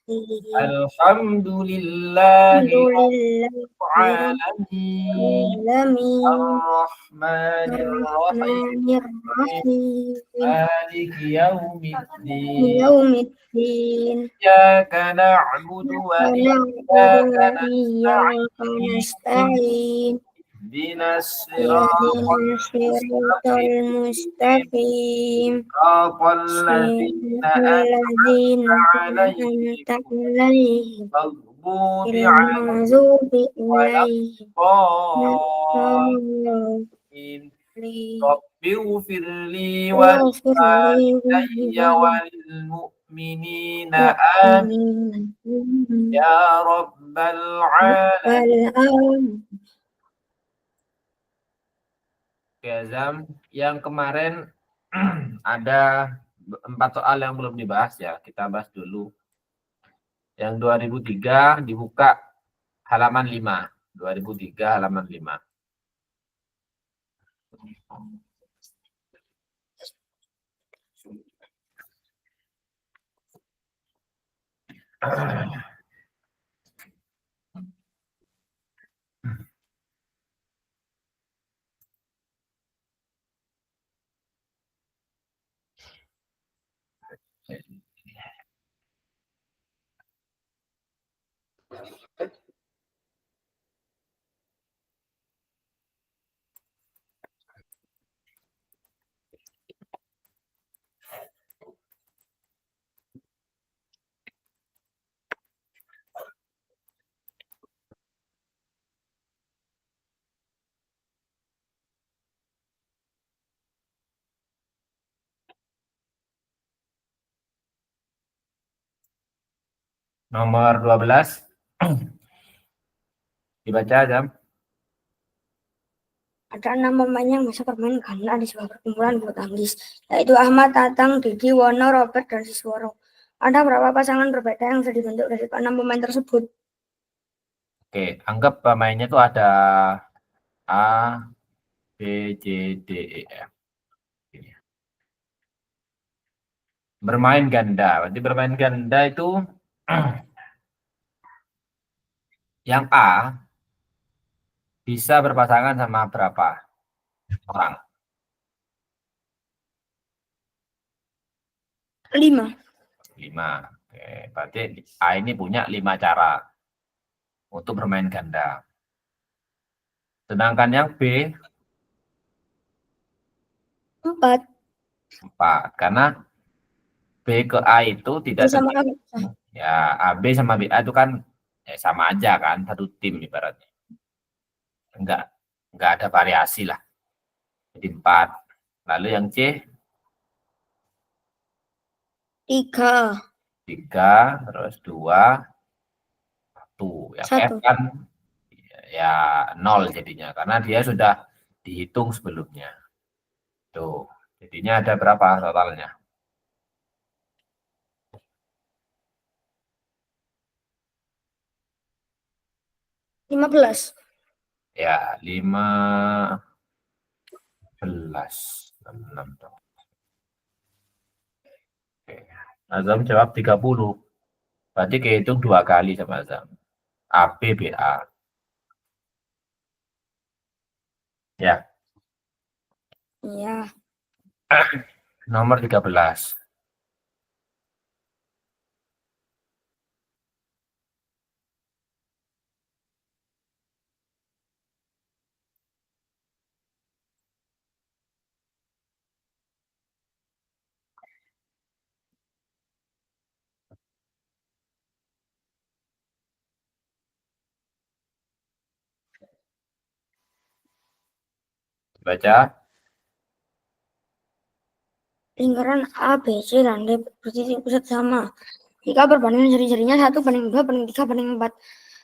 Alhamdulillahi Alhamdulillahi Alamin. Rabbil Alamin. Ar-Rahmanir Rahim. Ar-Rahmanir-Rahim. Maliki yaumiddin. Yaumiddin. Iyyaka na'budu wa Iyyaka na'budu iyyaka wa iyyaka nasta'in. nasta'in. Ihdinas siratal Ihdinas siratal mustaqim. mustaqim. Siratal ladzina Siratal ladzina an'amta 'alaihim an'amta 'alaihim maghdubi ghairil 'alaihim maghdubi 'alaihim waladdallin. waladdallin. Rabbighfirli wa واغفر لي liwalidayya walil mu'minina amin وللمؤمنين ya rabbal رب alamin. العالمين. Oke, Azam, yang kemarin ada 4 soal yang belum dibahas ya, kita bahas dulu. Yang 2003 dibuka halaman 5. 2003 halaman 5. Nomor 12. Dibaca, Azam. Ada 6 pemain yang bisa bermain ganda di sebuah perkumpulan bulu tangkis, yaitu Ahmad, Tatang, Didi, Wono, Robert, dan Sisworo. Ada berapa pasangan berbeda yang bisa dibentuk dari 6 pemain tersebut? Oke, anggap pemainnya itu ada A, B, C, D, E, F. Bermain ganda. Berarti bermain ganda itu yang A bisa berpasangan sama berapa orang? 5. 5. Oke, berarti A ini punya 5 cara untuk bermain ganda. Sedangkan yang B 4. 4. Karena B ke A itu tidak Sama terjadi. Ya, AB sama BA itu kan sama aja kan, satu tim ibaratnya. Enggak, enggak ada variasi lah. Jadi 4. Lalu yang C 3. 3, terus 2, 1. Yang F 1. kan ya 0 jadinya karena dia sudah dihitung sebelumnya. Tuh, jadinya ada berapa totalnya? 15. Ya, 15. 6 dong. Oke. Azam jawab 30. Berarti kehitung 2 kali sama Azam. A, B, B, A. Ya, Iya. nomor 13. Baca. Lingkaran A, B, C, dan D bertitik pusat sama. Jika perbandingan seri-serinya 1 banding 2 banding 3 banding 4.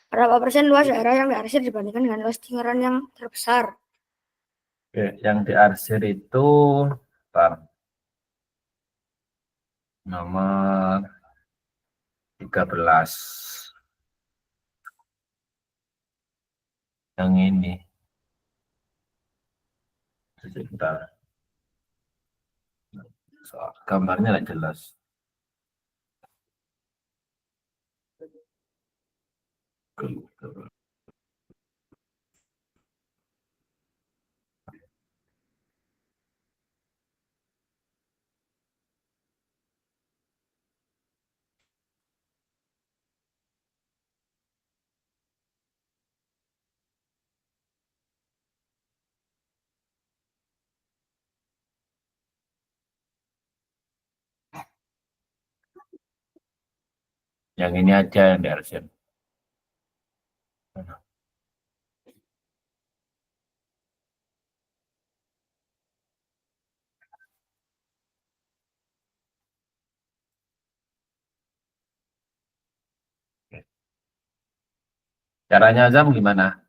Berapa persen luas daerah yang diarsir dibandingkan dengan luas lingkaran yang terbesar? Oke, yang diarsir itu nomor 13. Yang ini. Sebentar. Gambarnya nggak jelas. Yang ini aja yang di arsir. Caranya Azam gimana?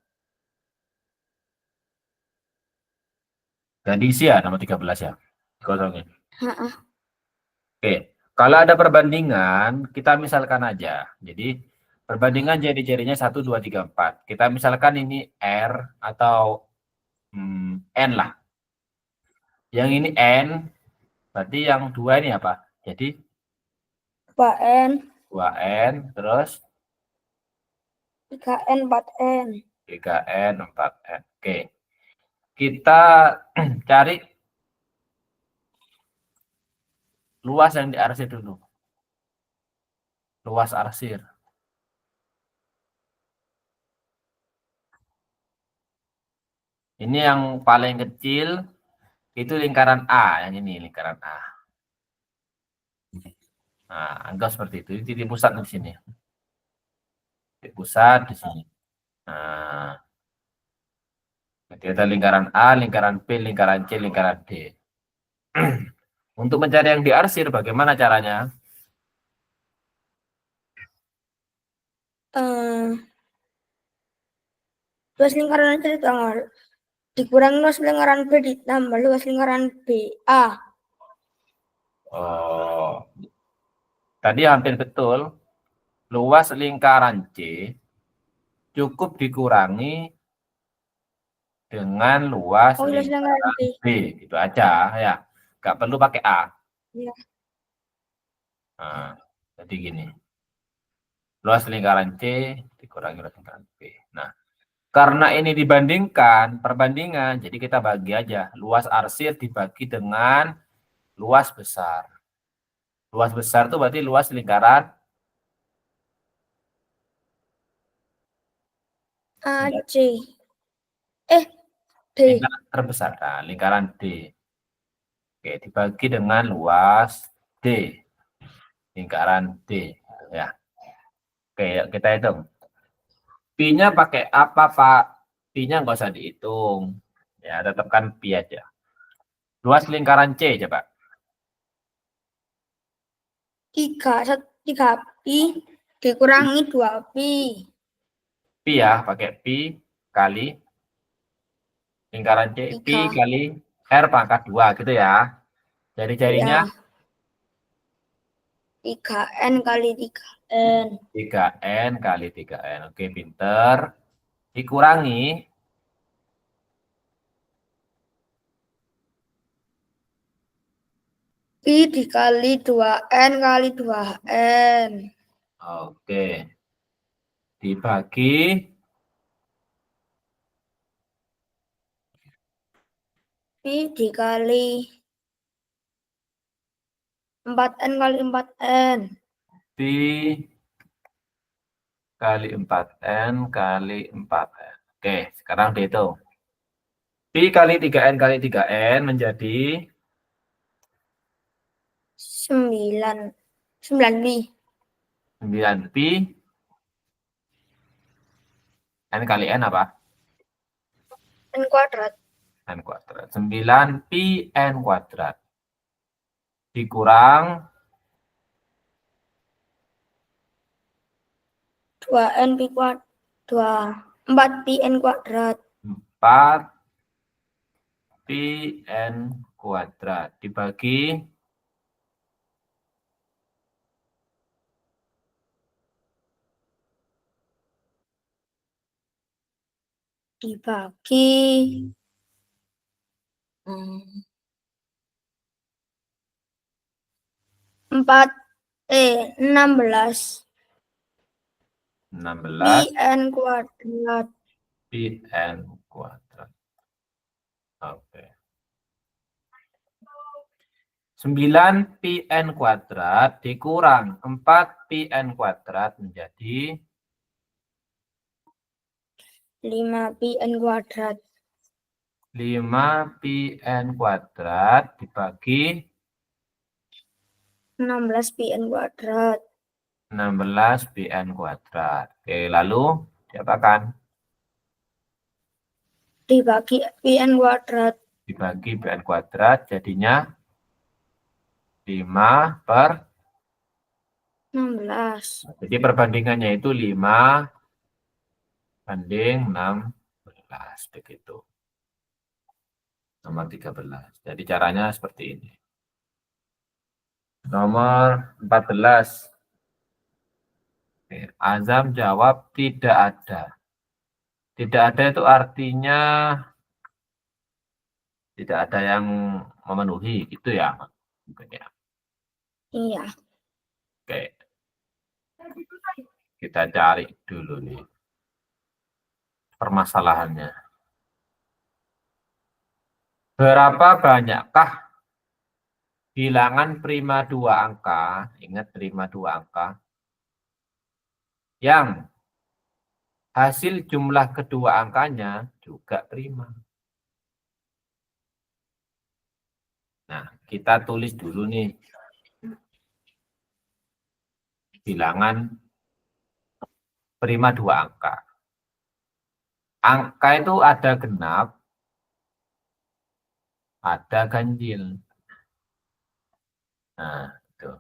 Gak diisi ya nomor 13 ya? Kosongin. Heeh. Oke, kalau ada perbandingan, kita misalkan aja. Jadi, perbandingan jari-jarinya 1, 2, 3, 4. Kita misalkan ini R atau N lah. Yang ini N, berarti yang 2 ini apa? Jadi, 2N, 2N, terus 3N, 4N. 3N, 4N. Oke, kita cari luas yang diarsir dulu. Luas arsir. Ini yang paling kecil, itu lingkaran A. Yang ini lingkaran A. Nah, anggap seperti itu. Ini titik pusat di sini. Titik pusat di sini. Nah, jadi ada lingkaran A, lingkaran B, lingkaran C, lingkaran D. Untuk mencari yang diarsir, bagaimana caranya? Luas lingkaran aja ditambah. Dikurangi luas lingkaran B ditambah luas lingkaran B. A. Oh, tadi hampir betul. Luas lingkaran C cukup dikurangi dengan luas Luas lingkaran lingkaran B. B. Itu aja ya. Nggak perlu pakai A. Ya. Nah, jadi gini. Luas lingkaran C dikurangi luas lingkaran B. Nah, karena ini dibandingkan, perbandingan, jadi kita bagi aja. Luas arsir dibagi dengan luas besar. Luas besar itu berarti luas lingkaran AC. D. lingkaran terbesar. Nah, lingkaran D. Oke, dibagi dengan luas D. Lingkaran D. Ya. Oke, yuk kita hitung. Pi-nya pakai apa, Pak? Pi-nya nggak usah dihitung. Ya, tetapkan pi aja. Luas lingkaran C, coba. 3 pi dikurangi 2 pi. Pi ya, pakai pi kali lingkaran C. Pi 3. kali R pangkat 2, gitu ya. Jari-jarinya Ya. 3N kali 3N. 3N kali 3N. Oke, pinter. Dikurangi Pi dikali 2N kali 2N. oke. Dibagi Pi dikali 4N kali 4N. pi kali 4N kali 4N. Oke, sekarang dihitung. Pi kali 3N kali 3N menjadi 9 pi. 9 pi. N kali N apa? N kuadrat. N kuadrat. 9 pi N kuadrat. Dikurang 2N pi kuadrat. 4 pi N kuadrat. 4 pi N kuadrat. Dibagi Dibagi 16. 16 Pn kuadrat. Pn kuadrat. Oke. 9 Pn kuadrat dikurang 4 Pn kuadrat menjadi 5 Pn kuadrat. 5 Pn kuadrat dibagi 16 Pn kuadrat. 16 Pn kuadrat. Oke, lalu diapakan? Dibagi Pn kuadrat. Dibagi Pn kuadrat jadinya 5 per 16. jadi perbandingannya itu 5 banding 16 begitu. Nomor 13. Jadi caranya seperti ini. Nomor 14. Oke, Azam jawab tidak ada. Tidak ada itu artinya tidak ada yang memenuhi, gitu ya. Mungkin ya. Iya. Oke. Kita cari dulu nih permasalahannya. Berapa banyakkah bilangan prima 2 angka, ingat prima 2 angka, yang hasil jumlah kedua angkanya juga prima. Nah, kita tulis dulu nih bilangan prima 2 angka. Angka itu ada genap, ada ganjil. Nah, itu.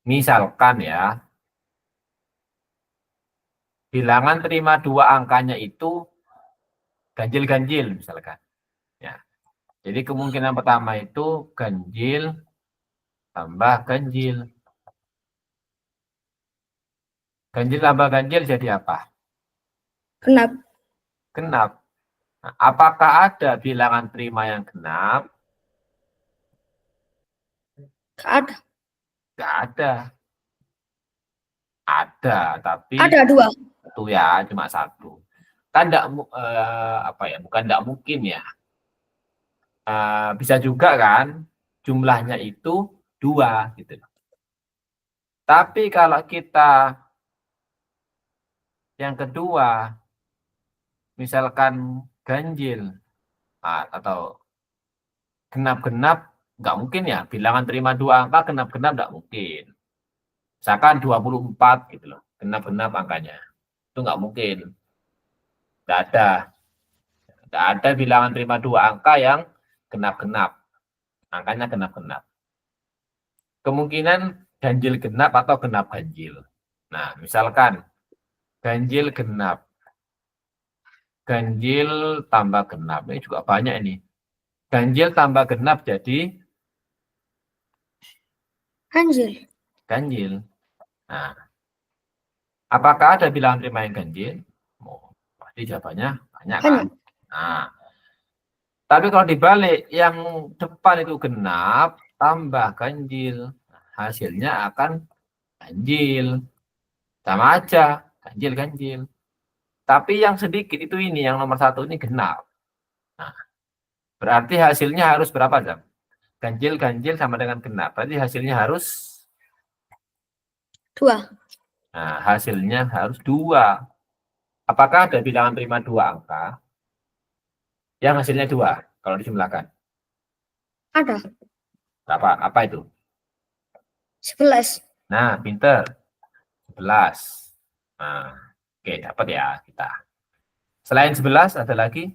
Misalkan ya, bilangan prima 2 angkanya itu ganjil-ganjil misalkan. Ya. Jadi kemungkinan pertama itu ganjil tambah ganjil. Ganjil tambah ganjil jadi apa? Genap. Genap. Nah, apakah ada bilangan prima yang genap? Gak ada. Tidak ada. Ada, tapi Ada 2. satu ya, cuma satu. Kan enggak, apa ya? Bukan tidak mungkin ya. Bisa juga kan jumlahnya itu 2 gitu. Tapi kalau kita yang kedua misalkan ganjil atau genap-genap, nggak mungkin ya bilangan terima 2 angka genap-genap nggak mungkin. Misalkan 24 gitu loh, genap-genap angkanya. Itu nggak mungkin. Nggak ada. Nggak ada bilangan terima 2 angka yang genap-genap. Angkanya genap-genap. Kemungkinan ganjil genap atau genap ganjil. Nah, misalkan ganjil genap. Ganjil tambah genap. Ini juga banyak ini. Ganjil tambah genap jadi Ganjil. ganjil. Nah, apakah ada bilangan prima yang ganjil? Oh, pasti jawabannya banyak kan? Nah, tapi kalau dibalik, yang depan itu genap tambah ganjil. Hasilnya akan ganjil. Sama aja, ganjil-ganjil. Tapi yang sedikit itu ini, yang nomor 1 ini genap. Nah, berarti hasilnya harus berapa, Jam? Ganjil-ganjil sama dengan genap. Berarti hasilnya harus 2. Nah, hasilnya harus 2. Apakah ada bilangan prima 2 angka yang hasilnya 2 kalau dijumlahkan? Ada. Berapa? Apa itu? 11. Nah, pinter. 11. Nah, oke, dapat ya kita. Selain 11 ada lagi?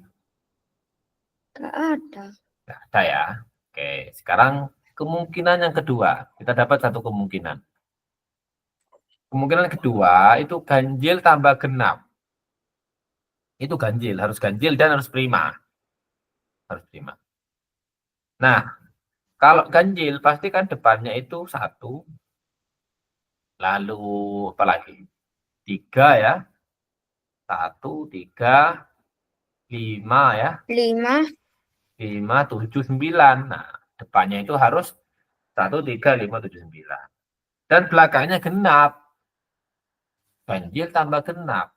Gak ada. Nggak ada ya. Oke, sekarang kemungkinan yang kedua. Kita dapat satu kemungkinan. Kemungkinan kedua itu ganjil tambah genap. Itu ganjil, harus ganjil dan harus prima. Harus prima. Nah, kalau ganjil pasti kan depannya itu 1, lalu apa lagi? 3 ya. 1, 3, 5 ya. 5. 5, 7, 9. Nah, depannya itu harus 1, 3, 5, 7, 9. Dan belakangnya genap. Ganjil tambah genap.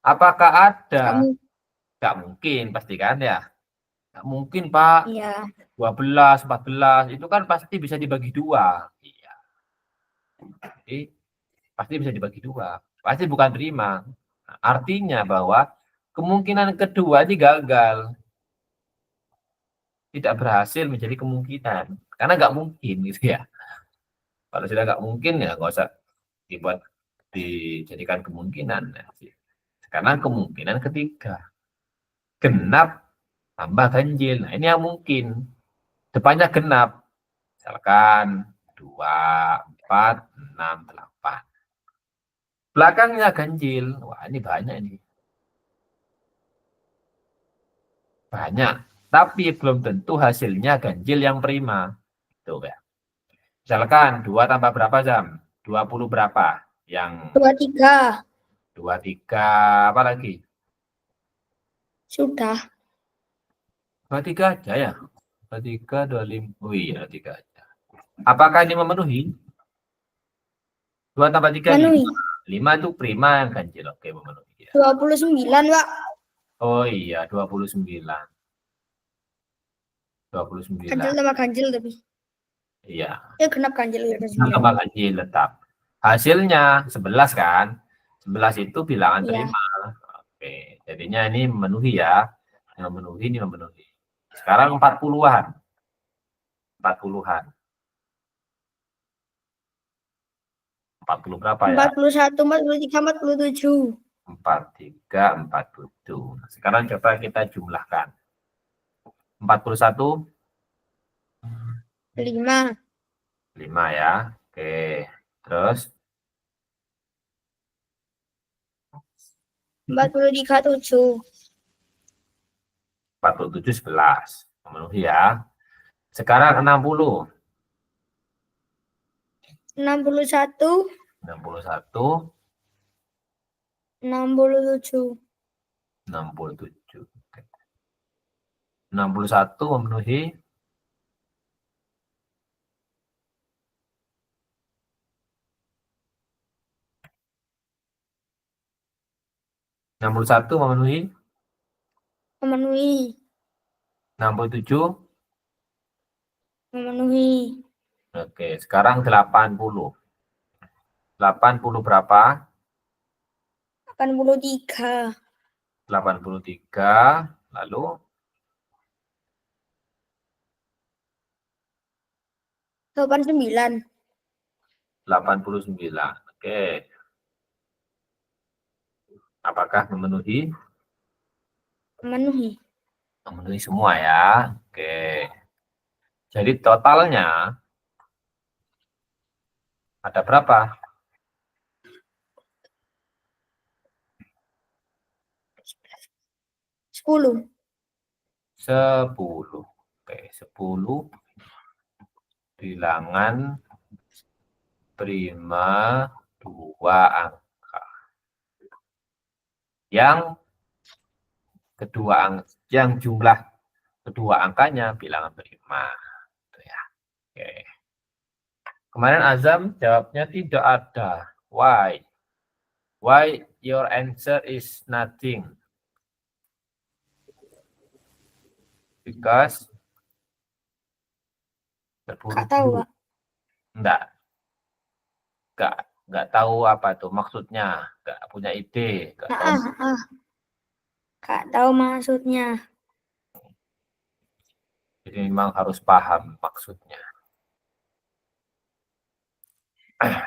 Apakah ada? Kamu, Nggak mungkin, pasti kan ya? Nggak mungkin, Pak. iya. 12, 14, itu kan pasti bisa dibagi dua. Iya. Jadi, pasti bisa dibagi dua. Pasti bukan prima. Nah, artinya bahwa kemungkinan kedua ini gagal. Tidak berhasil menjadi kemungkinan. Karena nggak mungkin gitu ya. Kalau sudah nggak mungkin ya nggak usah dibuat dijadikan kemungkinan. Nah, karena kemungkinan ketiga. Genap tambah ganjil. Nah, ini yang mungkin. Depannya genap. Misalkan 2, 4, 6, 8. Belakangnya ganjil. Wah, ini banyak ini. Banyak. Tapi belum tentu hasilnya ganjil yang prima. Tuh ya. Misalkan 2 tambah berapa jam? 20 berapa? Yang 23. 23 apa lagi? Sudah. 23 aja ya? 23, 25. Oh iya, 3 aja. Apakah ini memenuhi? 2 tambah 3, 5. Memenuhi. 5 itu prima yang ganjil. Oke, memenuhi ya. 29, Pak. Oh iya, 29. 29. Ganjil tambah ganjil tapi. Iya. Genap ganjil ya. Tambah ganjil tetap. Hasilnya 11 kan? 11 itu bilangan Iya. prima. Oke, jadinya ini memenuhi ya. Yang memenuhi ini memenuhi. Sekarang 40-an. 40-an. 40 berapa ya? 41, 43, 47. 43, 47. Sekarang coba kita jumlahkan. 41, 5. 5 ya. Oke. Terus 43, 7. 47, 11. Memenuhi ya. Sekarang 60. 61, 61, 67. 67. 61 memenuhi. 61 memenuhi. Memenuhi. 67. Memenuhi. Oke, sekarang 80. 80 berapa? 83. 83. Lalu 89. 89. Oke. Apakah memenuhi? Memenuhi. Memenuhi semua ya. Oke. Jadi totalnya ada berapa? 10. 10. Oke, 10 bilangan prima 2 angka. Yang jumlah kedua angkanya bilangan prima. Gitu ya. Oke. Kemarin Azam jawabnya tidak ada. Why? Why your answer is nothing? Because Nggak tahu, Pak. Enggak. Enggak tahu apa tuh maksudnya. Enggak punya ide. Enggak tahu. Nggak tahu maksudnya. Jadi memang harus paham maksudnya.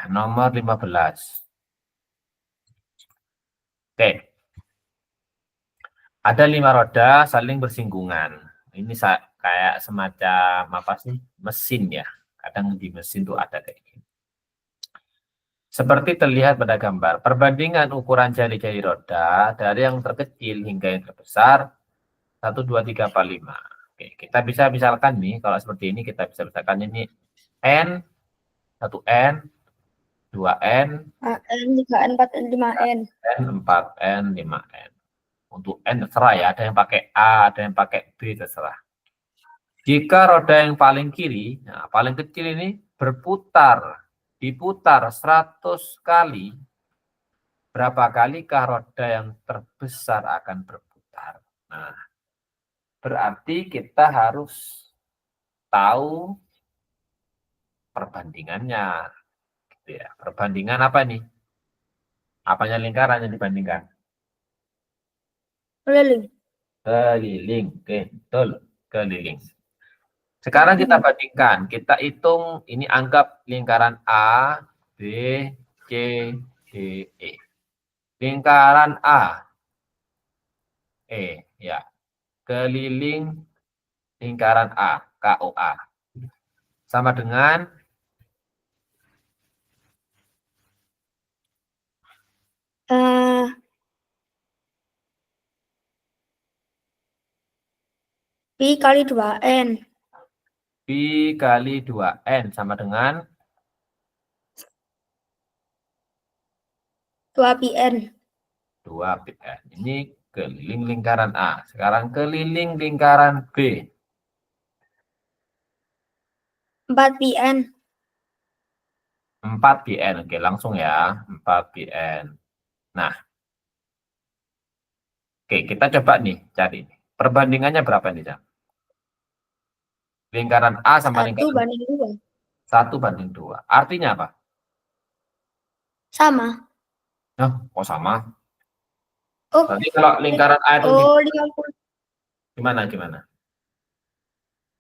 Nomor 15. Oke. Ada 5 roda saling bersinggungan. Ini kayak semacam apa sih? Mesin ya. Kadang di mesin tuh ada kayak gini. Seperti terlihat pada gambar, perbandingan ukuran jari-jari roda dari yang terkecil hingga yang terbesar 1, 2, 3, 4, 5. Oke, kita bisa misalkan nih, kalau seperti ini kita bisa misalkan ini N, 1N, 2N, N, 3N, 4N, 5N. N, 4N, 5N. Untuk N terserah ya, ada yang pakai A, ada yang pakai B, terserah. Jika roda yang paling kiri, nah paling kecil ini berputar diputar 100 kali, berapa kalikah roda yang terbesar akan berputar? Nah, berarti kita harus tahu perbandingannya. Gitu ya. Perbandingan apa nih? Apanya lingkaran yang dibandingkan? Keliling. Keliling. Oke, betul. Keliling. Sekarang kita bandingkan. Kita hitung, ini anggap lingkaran A, B, C, D, E. Lingkaran A, ya. Keliling lingkaran A, KOA. Sama dengan Pi kali 2N. Pi kali 2N sama dengan 2Pn. 2Pn. Ini keliling lingkaran A. Sekarang keliling lingkaran B. 4Pn. 4Pn. Oke, langsung ya. 4Pn. Nah, oke, kita coba nih cari. Perbandingannya berapa nih, Jam? Lingkaran A sama 1 lingkaran banding 2. 1/2. Artinya apa? Sama. Nah, kok sama? Oh, Berarti kalau lingkaran A itu oh 50. gimana?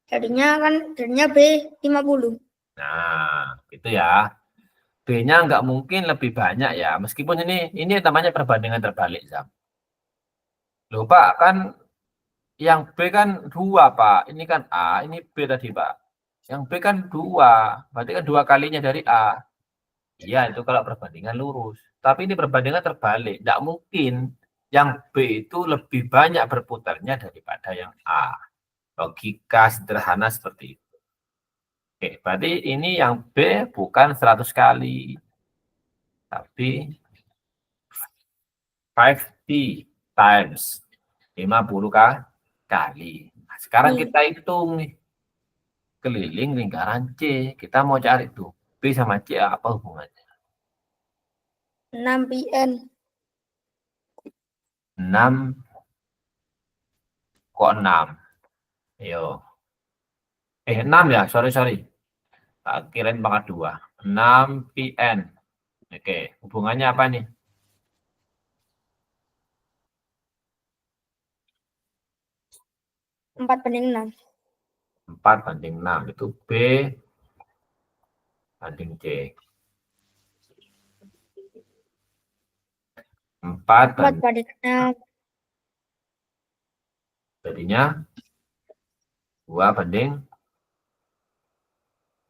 Jadinya B 50. Nah, itu ya. B-nya nggak mungkin lebih banyak ya. Meskipun ini namanya perbandingan terbalik, Zam. Loh, Pak, kan yang B kan 2, Pak. Ini kan A, ini B tadi, Pak. Yang B kan 2, berarti kan 2 kalinya dari A. Iya, itu kalau perbandingan lurus. Tapi ini perbandingan terbalik. Tidak mungkin yang B itu lebih banyak berputarnya daripada yang A. Logika sederhana seperti itu. Oke, berarti ini yang B bukan 100 kali, tapi 50 times 50 kali. Nah, sekarang kita hitung nih keliling lingkaran C. Kita mau cari tuh B sama C apa hubungannya? 6Pn. 6 kok 6? Yo. 6 ya, sorry. Kirain pangkat 2. 6Pn. Oke, hubungannya apa nih? 4/6. 4/6 itu B banding C. 4 banding 4/6. jadinya 2/3.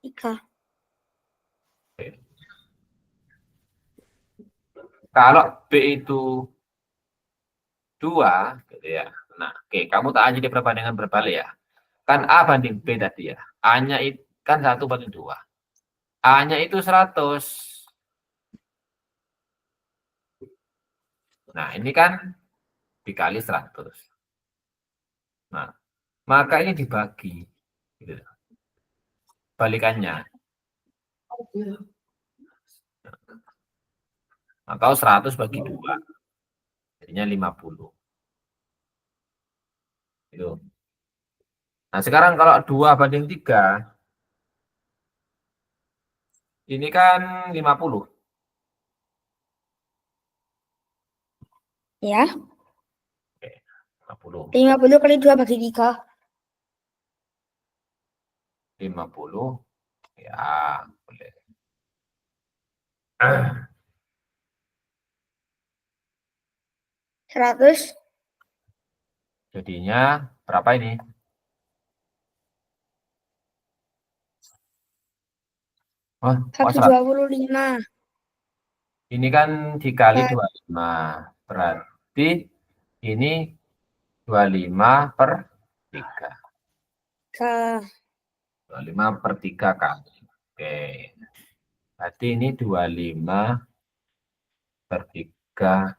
3. Kalau B itu 2, gitu ya. Nah, oke, kamu tak aja di perbandingan berbalik ya. Kan A banding B tadi ya. A-nya itu kan 1/2. A-nya itu 100. Nah, ini kan dikali 100. Nah, maka ini dibagi. Gitu. Balikannya. Atau 100 bagi 2. Jadinya 50. Gitu. Nah, sekarang kalau 2/3, ini kan 50. Ya. Oke, 50. 50 kali 2 bagi 3. 50. Ya, boleh. 100. Jadinya berapa ini? Oh, kok 125. ini kan dikali 25. Berarti ini 25/3. 25/3 kali. Oke. Berarti ini 25/3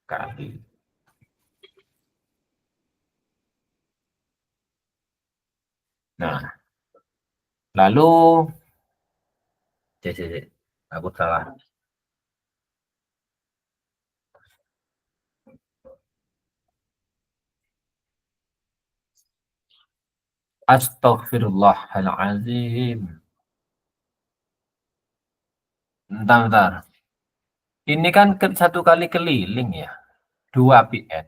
kali. Nah, lalu Aku salah. Astaghfirullahaladzim. Bentar. Ini kan satu kali keliling ya. 2 PN.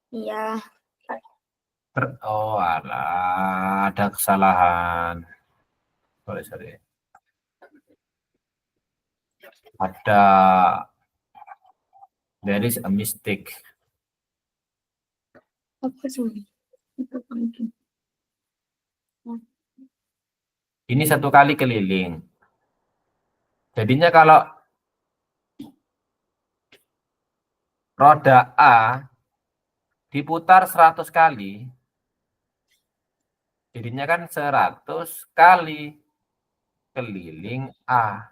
Iya. Oh alah, ada kesalahan. Sorry. Ada, there is a mistake. Apa sih? Ini satu kali keliling. Jadinya kalau roda A diputar 100 kali, jadinya kan 100 kali keliling A.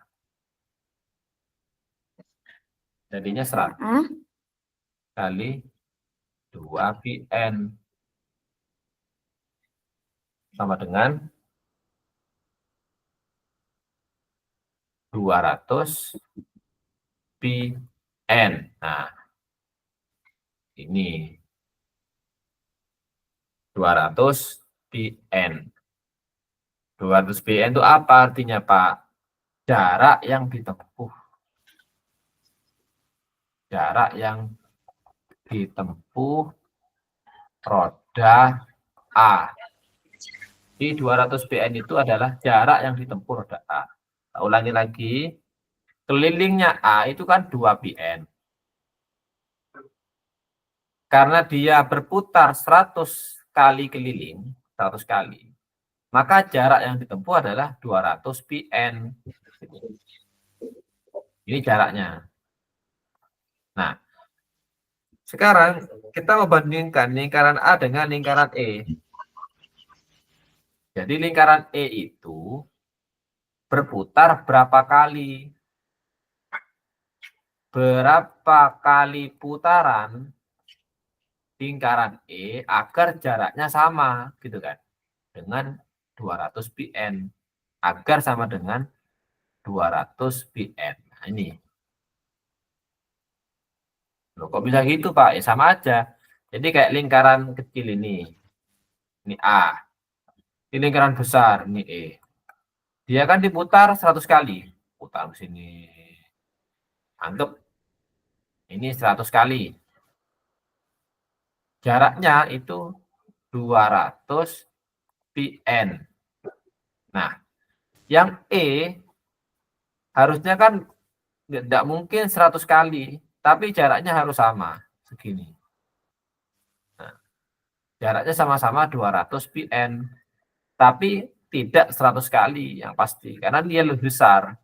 Jadinya 100 Hah? kali 2 PN. Sama dengan 200 PN. Nah, ini 200 PN. 200 PN itu apa artinya, Pak? Jarak yang ditempuh. Jarak yang ditempuh roda A. Di 200 PN itu adalah jarak yang ditempuh roda A. Kita ulangi lagi. Kelilingnya A itu kan 2 PN. Karena dia berputar 100 kali keliling, 100 kali, maka jarak yang ditempuh adalah 200 PN. Ini jaraknya. Nah, sekarang kita membandingkan lingkaran A dengan lingkaran E. Jadi lingkaran E itu berputar berapa kali? Berapa kali putaran lingkaran E agar jaraknya sama, gitu kan? Dengan 200 PN. Agar sama dengan 200 PN. Nah, ini. Loh, kok bisa gitu, Pak? Ya sama aja. Jadi kayak lingkaran kecil ini. Ini A. Ini lingkaran besar, ini E. Dia kan diputar 100 kali. Putar ke sini. Anggap ini 100 kali. Jaraknya itu 200 PN. Nah, yang E harusnya kan tidak mungkin 100 kali, tapi jaraknya harus sama, segini. Nah, jaraknya sama-sama 200 PN, tapi tidak 100 kali yang pasti, karena dia lebih besar.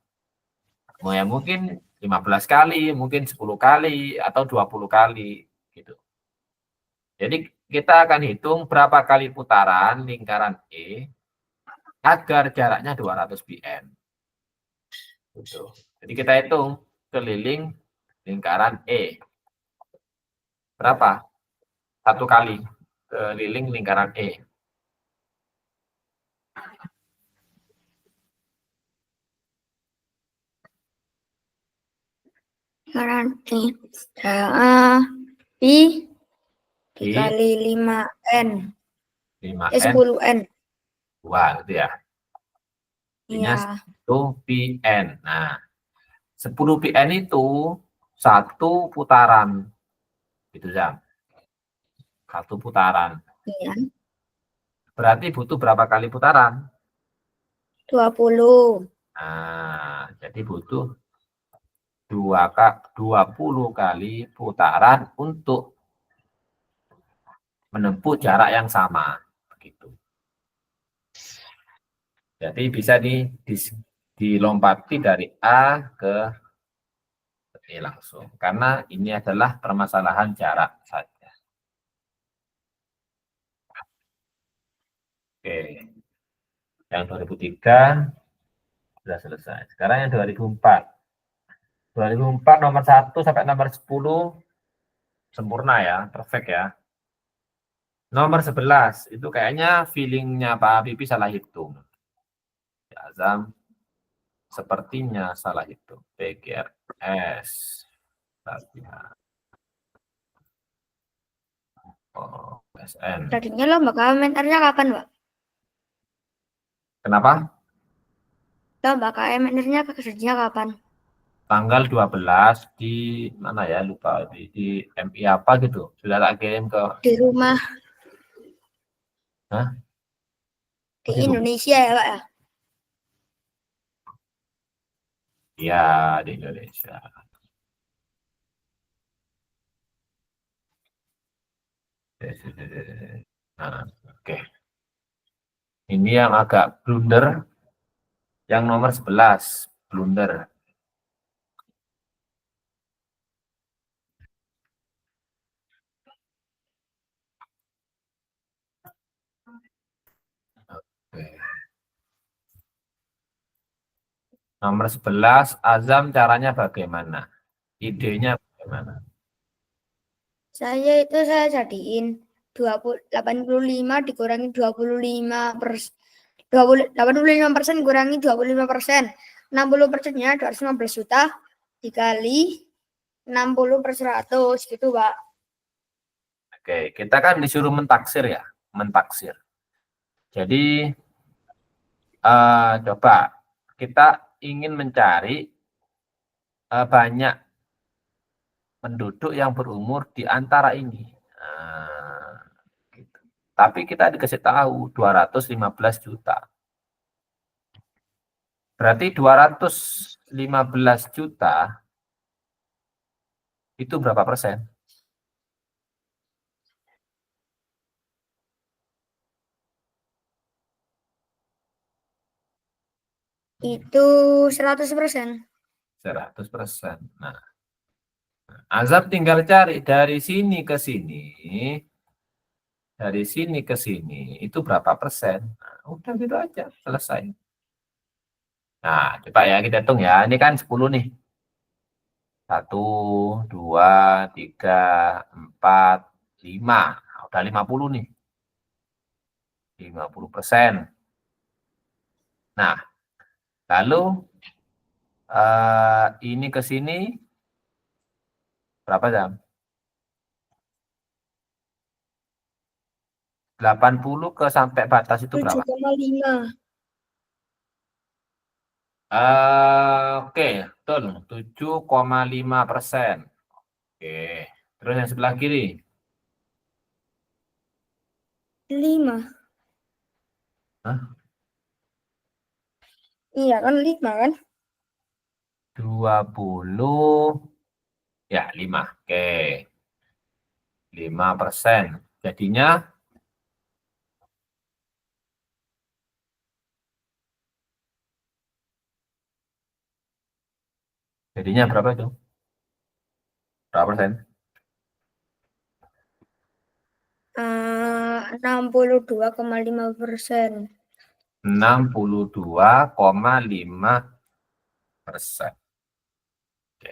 Ya mungkin 15 kali, mungkin 10 kali, atau 20 kali. Gitu. Jadi kita akan hitung berapa kali putaran lingkaran E agar jaraknya 200 PN. Gitu. Jadi kita hitung keliling lingkaran E. Berapa? 1 kali keliling lingkaran E. Lingkaran E. Pi dikali 5N. 5N 10N. 2 gitu ya. Artinya Iya. 1 PN. Nah, 10 PN itu 1 putaran. Gitu ya. 1 putaran. Iya. Berarti butuh berapa kali putaran? 20. Nah, jadi butuh 20 kali putaran untuk menempuh jarak yang sama. Begitu. Jadi bisa dilompati dari A ke E langsung. Karena ini adalah permasalahan jarak saja. Oke. Yang 2003 sudah selesai. Sekarang yang 2004. 2004 nomor 1 sampai nomor 10 sempurna ya, perfect ya. Nomor 11 itu kayaknya feelingnya Pak Bibi salah hitung. Ya, Azam. Sepertinya salah itu. PGRS. Oh, SN. Tadinya lomba KMNR-nya kapan, Pak? Kenapa? Lomba KMNR-nya kerjanya kapan? Tanggal 12 di mana ya, lupa, di MI apa gitu. Sudah tak kirim ke Di rumah Hah? di Di rumah. Indonesia ya, Pak ya? Ya, di Indonesia. Nah, oke. Ini yang agak blunder, yang nomor 11, blunder. Oke. Nomor 11, azam caranya bagaimana? Idenya bagaimana? Saya jadiin 85 dikurangi 85% kurangi 25%. 60%-nya 215 juta dikali 60/100 gitu, Pak. Oke, kita kan disuruh mentaksir ya, mentaksir. Jadi coba kita ingin mencari banyak penduduk yang berumur di antara ini. Gitu. Tapi kita dikasih tahu 215 juta. Berarti 215 juta itu berapa persen? Itu 100%. 100%. Nah, azab tinggal cari dari sini ke sini. Dari sini ke sini itu berapa persen? Nah, udah gitu aja, selesai. Nah, coba ya kita hitung ya. Ini kan 10 nih. 1, 2, 3, 4, 5. Nah, udah 50 nih. 50%. Nah, lalu ini ke sini berapa jam? 80 ke sampai batas itu berapa? 7,5. Oke, betul. 7,5%. Oke. Terus yang sebelah kiri? 5. Hah? Iya kan 5 kan? 20. Ya, 5. Oke. 5%. Jadinya berapa itu? Berapa persen? 62,5%. 62,5%. Oke.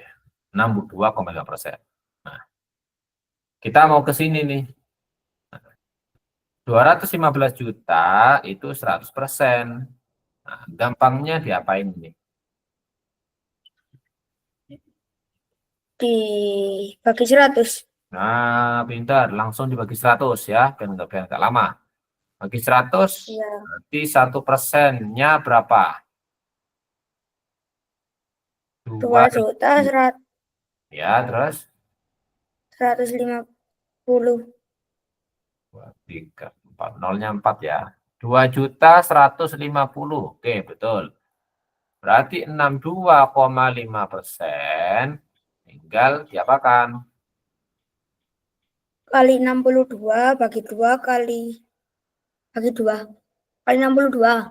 62,5%. Nah, kita mau ke sini nih. 215 juta itu 100%. Nah, gampangnya diapain nih? Dibagi 100. Nah, pintar. Langsung dibagi 100 ya, biar nggak lama. Bagi 100, Iya. berarti 1%-nya berapa? 2 2. juta Ya, terus 150. 2, 3, 4. Nolnya 4 ya. 2.150.000. Oke, betul. Berarti 62,5%. Tinggal diapakan? Kali 62 bagi 2 kali bagi 2 kali 62.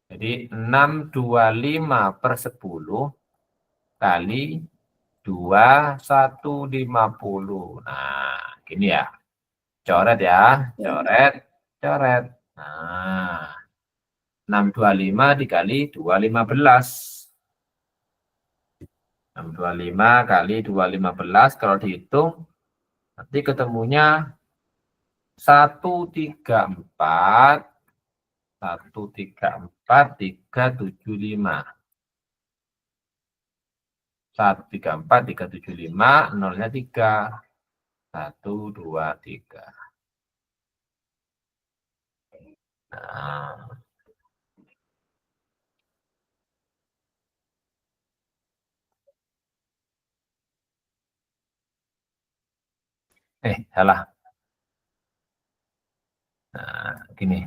Jadi 625/10 kali 2.150. Nah, gini ya. Coret ya. Ya. Coret. Coret. Nah, 625 dikali 215. 625 kali 215 kalau dihitung nanti ketemunya 134 134 375. 134, 375, nolnya 3. 1, 2, 3. Nah, salah. Nah, gini.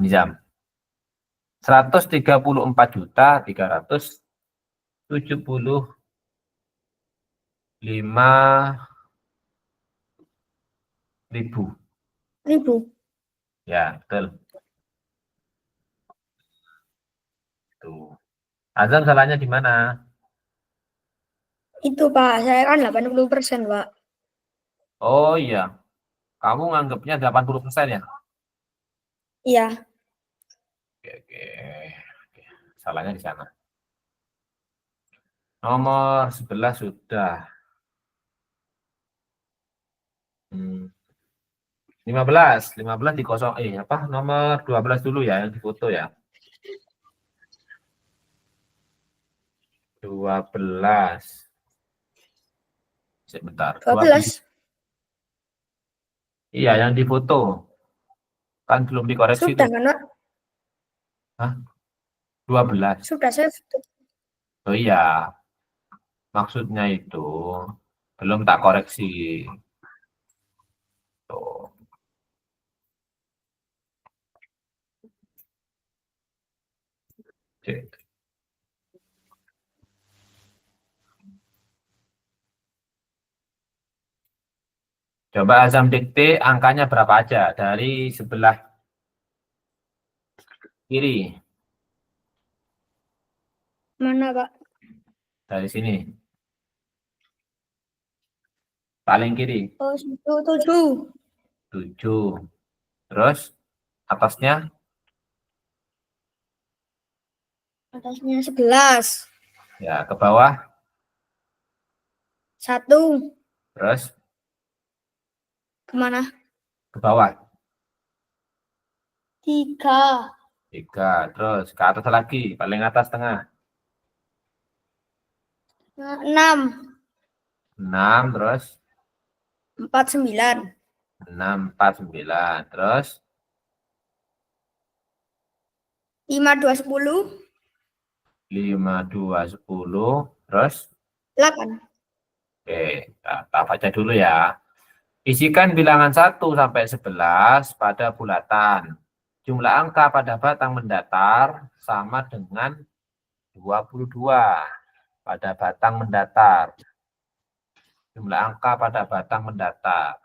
Ini jam. 134.375.000. Ribu. Ya, betul. Tuh. Azam salahnya di mana? Itu Pak, saya kan 80%, Pak. Oh iya. Kamu nganggapnya 80% ya? Iya. Oke, oke. Oke. Salahnya di sana. Nomor 11 sudah. 15 dikosong. Apa? Nomor 12 dulu ya yang difoto ya. 12. Sebentar. 12. Iya, yang difoto. Kan belum dikoreksi Sudah tuh. kan, Pak? Hah? 12. Sudah saya tutup. Oh iya, maksudnya itu belum tak koreksi. Tuh. Cek. Coba Azam dikte angkanya berapa aja dari sebelah kiri. Mana, Pak? Dari sini. Paling kiri. Oh, 7. 7. Terus atasnya Atasnya 11. ya ke bawah. 1. Terus Kemana? ke bawah. 3. 3. Terus ke atas lagi. Paling atas tengah. 6. 6. Terus 49. 6, 4, 9. Terus 5, 2, 10. 5, 2, 10. Terus 8. oke, kita baca dulu ya. Isikan bilangan 1 sampai 11 pada bulatan. Jumlah angka pada batang mendatar sama dengan 22 pada batang mendatar. Jumlah angka pada batang mendatar.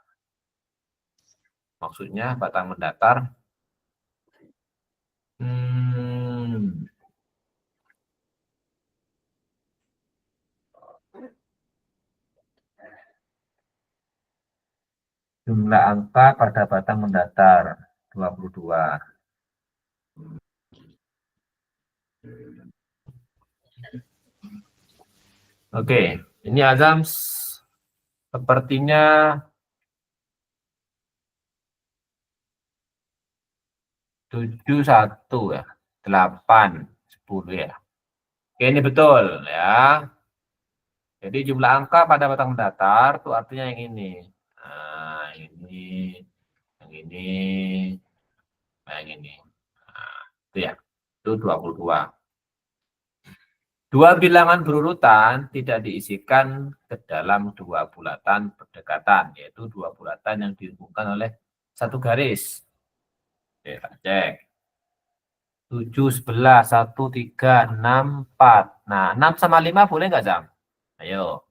Maksudnya batang mendatar. Jumlah angka pada batang mendatar 22. Oke, ini Azam sepertinya 7, 1 ya, 8, 10 ya. Oke, ini betul ya. Jadi jumlah angka pada batang mendatar itu artinya yang ini. Nah, ini, yang ini, yang ini. Nah, itu ya. Itu 22. Dua bilangan berurutan tidak diisikan ke dalam dua bulatan berdekatan, yaitu dua bulatan yang dihubungkan oleh satu garis. Oke, kita cek. 7, 11, 1, 3, 6, 4. Nah, 6 sama 5 boleh nggak, Zam? Ayo.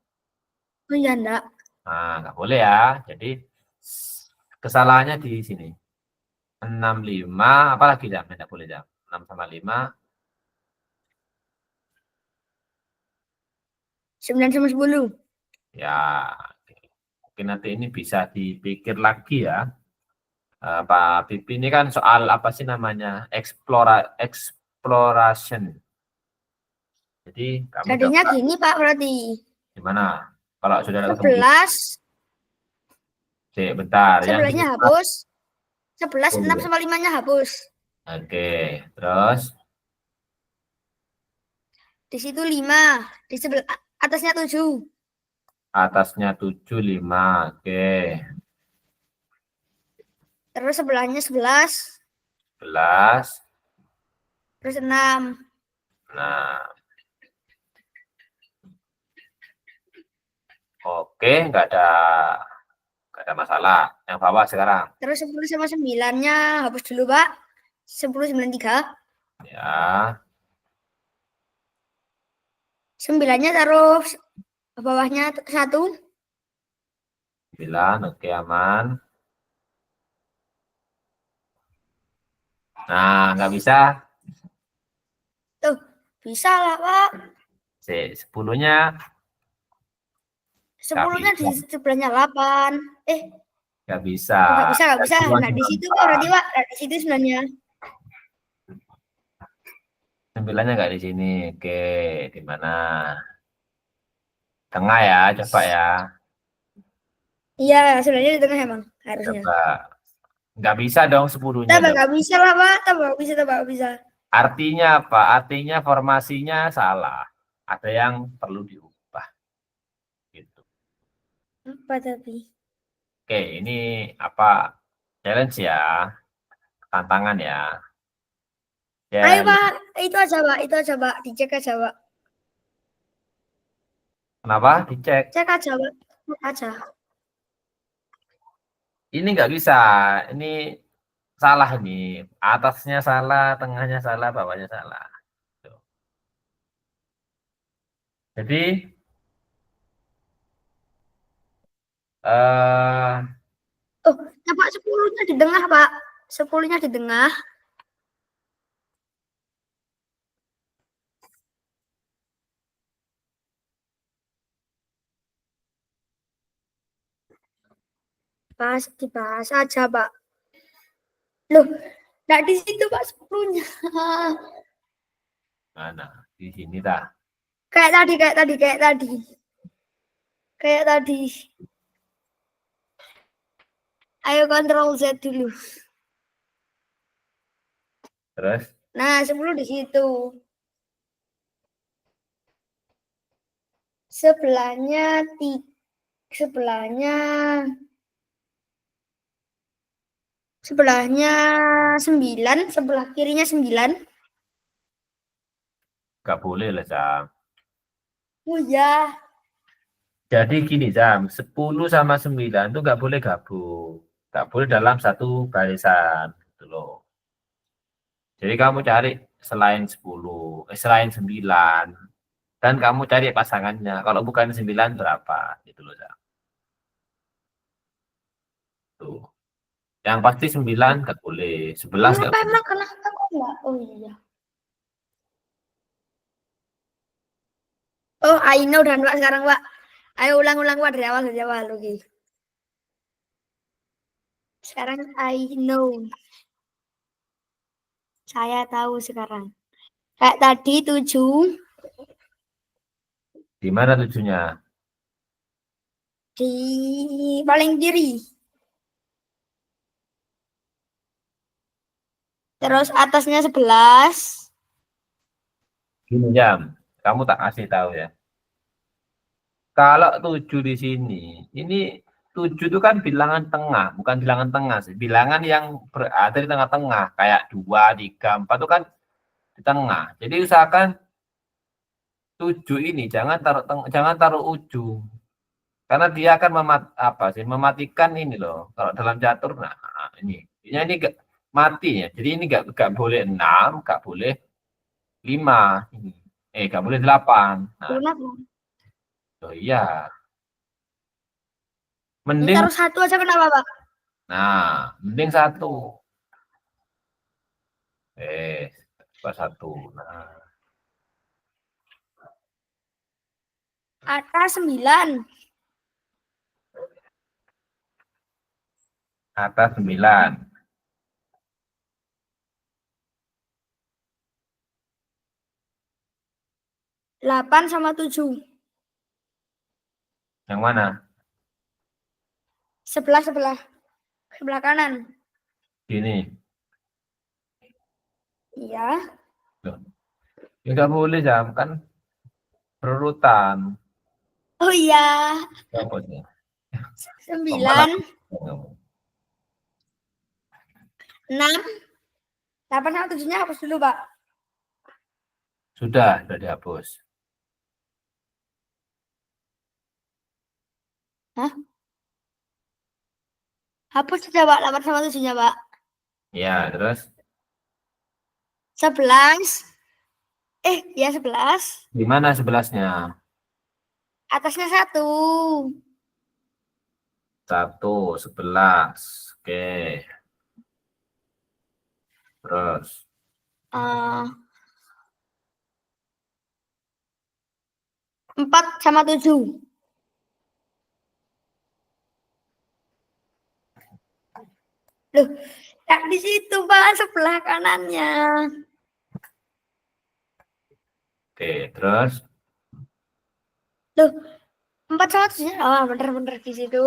Oh iya, enggak. Nah, nggak boleh ya. Jadi, kesalahannya di sini. 6, 5, apa lagi, Zam? Nggak boleh, Zam. 6 sama 5. 9 sama 10. Ya, mungkin nanti ini bisa dipikir lagi ya. Pak Pipi ini kan soal apa sih namanya? Exploration. Jadi, kamu Jadinya coba gini, Pak, berarti. gimana? Kalau sudah ketemu 11. bentar. Yang 11-nya hapus. 11, 6 boleh. sama 5-nya hapus. Oke, terus Di situ 5. Di sebelah Atasnya 7. Atasnya 7, 5. Oke. Terus sebelahnya 11. 11. Terus 6. Nah, oke, nggak ada masalah. Yang bawah sekarang. Terus 10 sama 9-nya hapus dulu, Pak. 10, 9, 3. Ya, 9-nya taruh bawahnya 1. 9. Oke, aman. Nah, nggak bisa. Tuh, bisa lah, Pak. 10-nya nggak 10-nya di bisa. sebelahnya 8. Nggak bisa. Nggak bisa, nggak bisa. Duluan Nggak di juga situ, Pak. enggak. Berarti, Pak. Nggak di situ 9-nya. 9-nya nggak di sini. Oke, di mana? Tengah ya, coba ya. Iya, 9-nya di tengah emang. Harusnya. Coba. Nggak bisa dong 10-nya Tambah dong. nggak bisa lah, Pak. Tambah nggak bisa, tambah nggak bisa. Artinya apa? Artinya formasinya salah. Ada yang perlu diubah. Gitu. Apa tapi? Oke, ini apa? Challenge ya. Tantangan ya. Ayo, Ya, Pak. Itu aja, Pak. Itu aja, Pak. Dicek aja, Pak. kenapa? Dicek. Cek aja, Pak. Cek aja. Ini nggak bisa. Ini salah ini. Atasnya salah, tengahnya salah, bawahnya salah. Tuh. Jadi, eh Oh, ya, Pak. 10-nya di tengah, Pak. 10-nya di tengah. Dibahas aja, Pak. Loh, nggak di situ, Pak, 10-nya. mana? Di sini dah. Kayak tadi, kayak tadi, kayak tadi. Kayak tadi. Ayo kontrol Z dulu. Terus, Nah, 10 di situ. Sebelahnya sebelahnya sebelahnya 9, sebelah kirinya 9. nggak boleh lah, Jam. Oh ya, Jadi gini, Jam. 10 sama 9 itu nggak boleh gabung. Nggak boleh dalam satu barisan. Gitu loh. Jadi kamu cari selain 10, selain 9. Dan kamu cari pasangannya. Kalau bukan 9 berapa? Gitu loh, Jam. Tuh. Yang pasti 9 nggak boleh. 11 nggak kenapa boleh. emang kenapa kok enggak? Oh iya. Oh, I know dan Pak sekarang, Pak. Ayo ulang-ulang, Pak, dari awal, oke. Sekarang I know. Saya tahu sekarang. Kayak tadi 7 Di mana tujuhnya? di paling kiri. Terus atasnya 11. Gini, Jam. Kamu tak kasih tahu ya. Kalau 7 di sini, ini 7 itu kan bilangan tengah, bukan bilangan tengah sih. Bilangan yang berada di tengah-tengah, kayak 2, 3, 4 itu kan di tengah. Jadi usahakan 7 ini jangan taruh ujung. Karena dia akan mematikan ini loh. Kalau dalam catur, nah ini gak mati ya. Jadi ini gak boleh 6, gak boleh 5. Gak boleh 8. Nah, Kenapa? oh iya. Ini Mending, taruh 1 aja kenapa, Pak? mending 1. Coba 1. Nah, Atas 9. atas 9. 8 sama 7. Yang mana? Sebelah kanan. Sini. Iya. Loh. Ya nggak boleh, Jam. Kan berurutan. Oh iya, Apa sih? Pemalas. 9, 6, 8 sama 7-nya hapus dulu, Pak. Sudah dihapus. Hah? Hapus sudah, Pak, 8 sama 7-nya, Pak. Ya, terus 11, ya 11, di mana 11-nya? atasnya 1. 1, 11. Oke, terus Eh, 4 sama 7. Loh, tak di situ, Pak, sebelah kanannya. oke, terus Loh, 4 sama 7-nya, oh bener-bener di situ.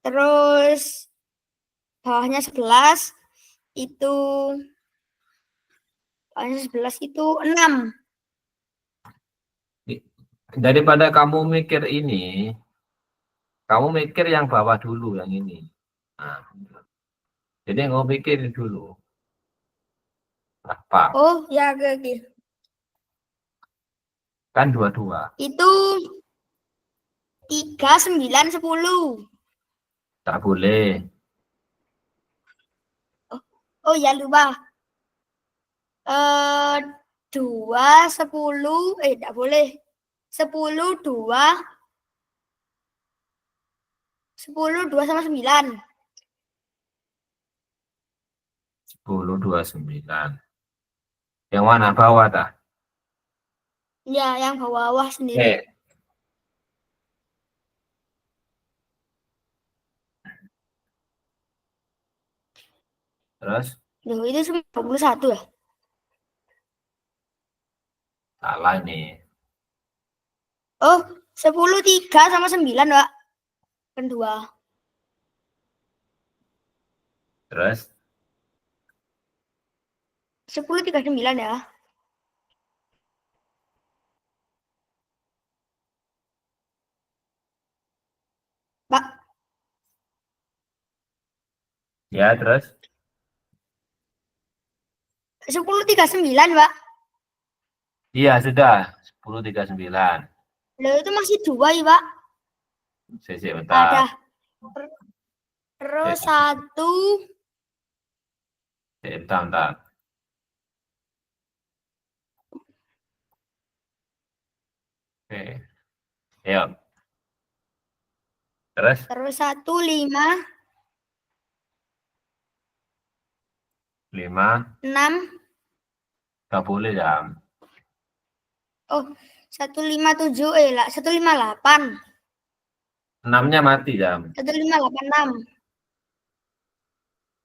Terus bawahnya 11 itu bawahnya 11 itu 6. daripada kamu mikir ini, kamu mikir yang bawah dulu, yang ini. Nah, jadi kamu pikir dulu. Apa? Oh, ya oke. Kan dua-dua. Itu 3, 9, 10. Tak boleh. Oh ya lupa. 2, 10, tidak boleh. 10, 2, 10, 2 sama 9. 10, 29. Yang mana? Bawah dah. Ya, yang bawah-bawah sendiri. Oke. Terus Loh, itu cuma 21 ya? salah nih. Oh, 10, 3 sama 9, Pak. Kan 2. Terus 10, 3, 9 ya. Pak, ya, terus 10, 3, 9, Pak. iya sudah 10, 39. Loh, itu masih 2 ya, Pak. Sisi Ada. bentar. Terus 1. Bentar, bentar. Oke. Ayo. Terus Terus 1, 5, 5. 6. Gak boleh ya. Oh, 157, 158. 6-nya mati jam. 1586.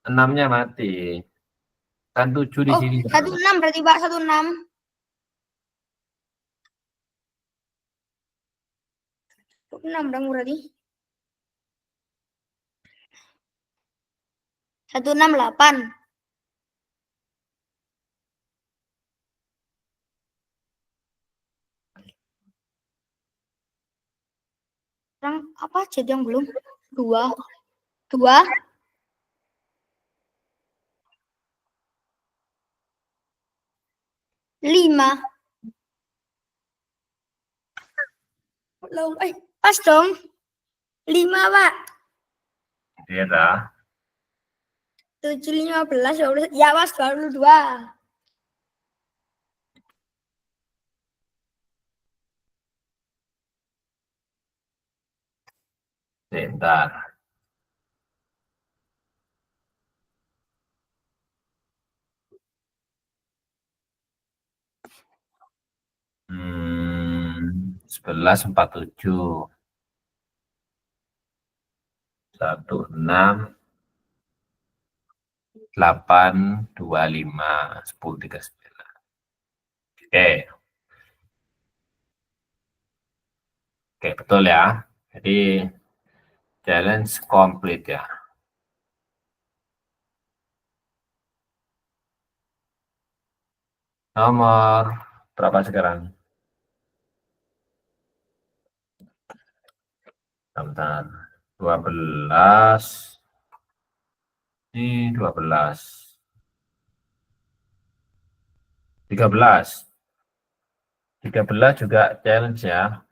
6-nya mati. Kan 7 di Oh, sini. 16 berarti, Pak, 16. 6 dong berarti. 168. Yang apa aja yang belum? 2. 2. 5. Belum. Pas dong. 5, Pak. Iya dah. 7, 15, 20. Ya, pas 22. Bentar. Hmm, 1147. 16, 8, 25, 10, 39. Oke, oke betul ya. Jadi challenge complete ya. Nomor berapa sekarang? Bentar. 12. Ini 12. 13. 13 juga challenge ya.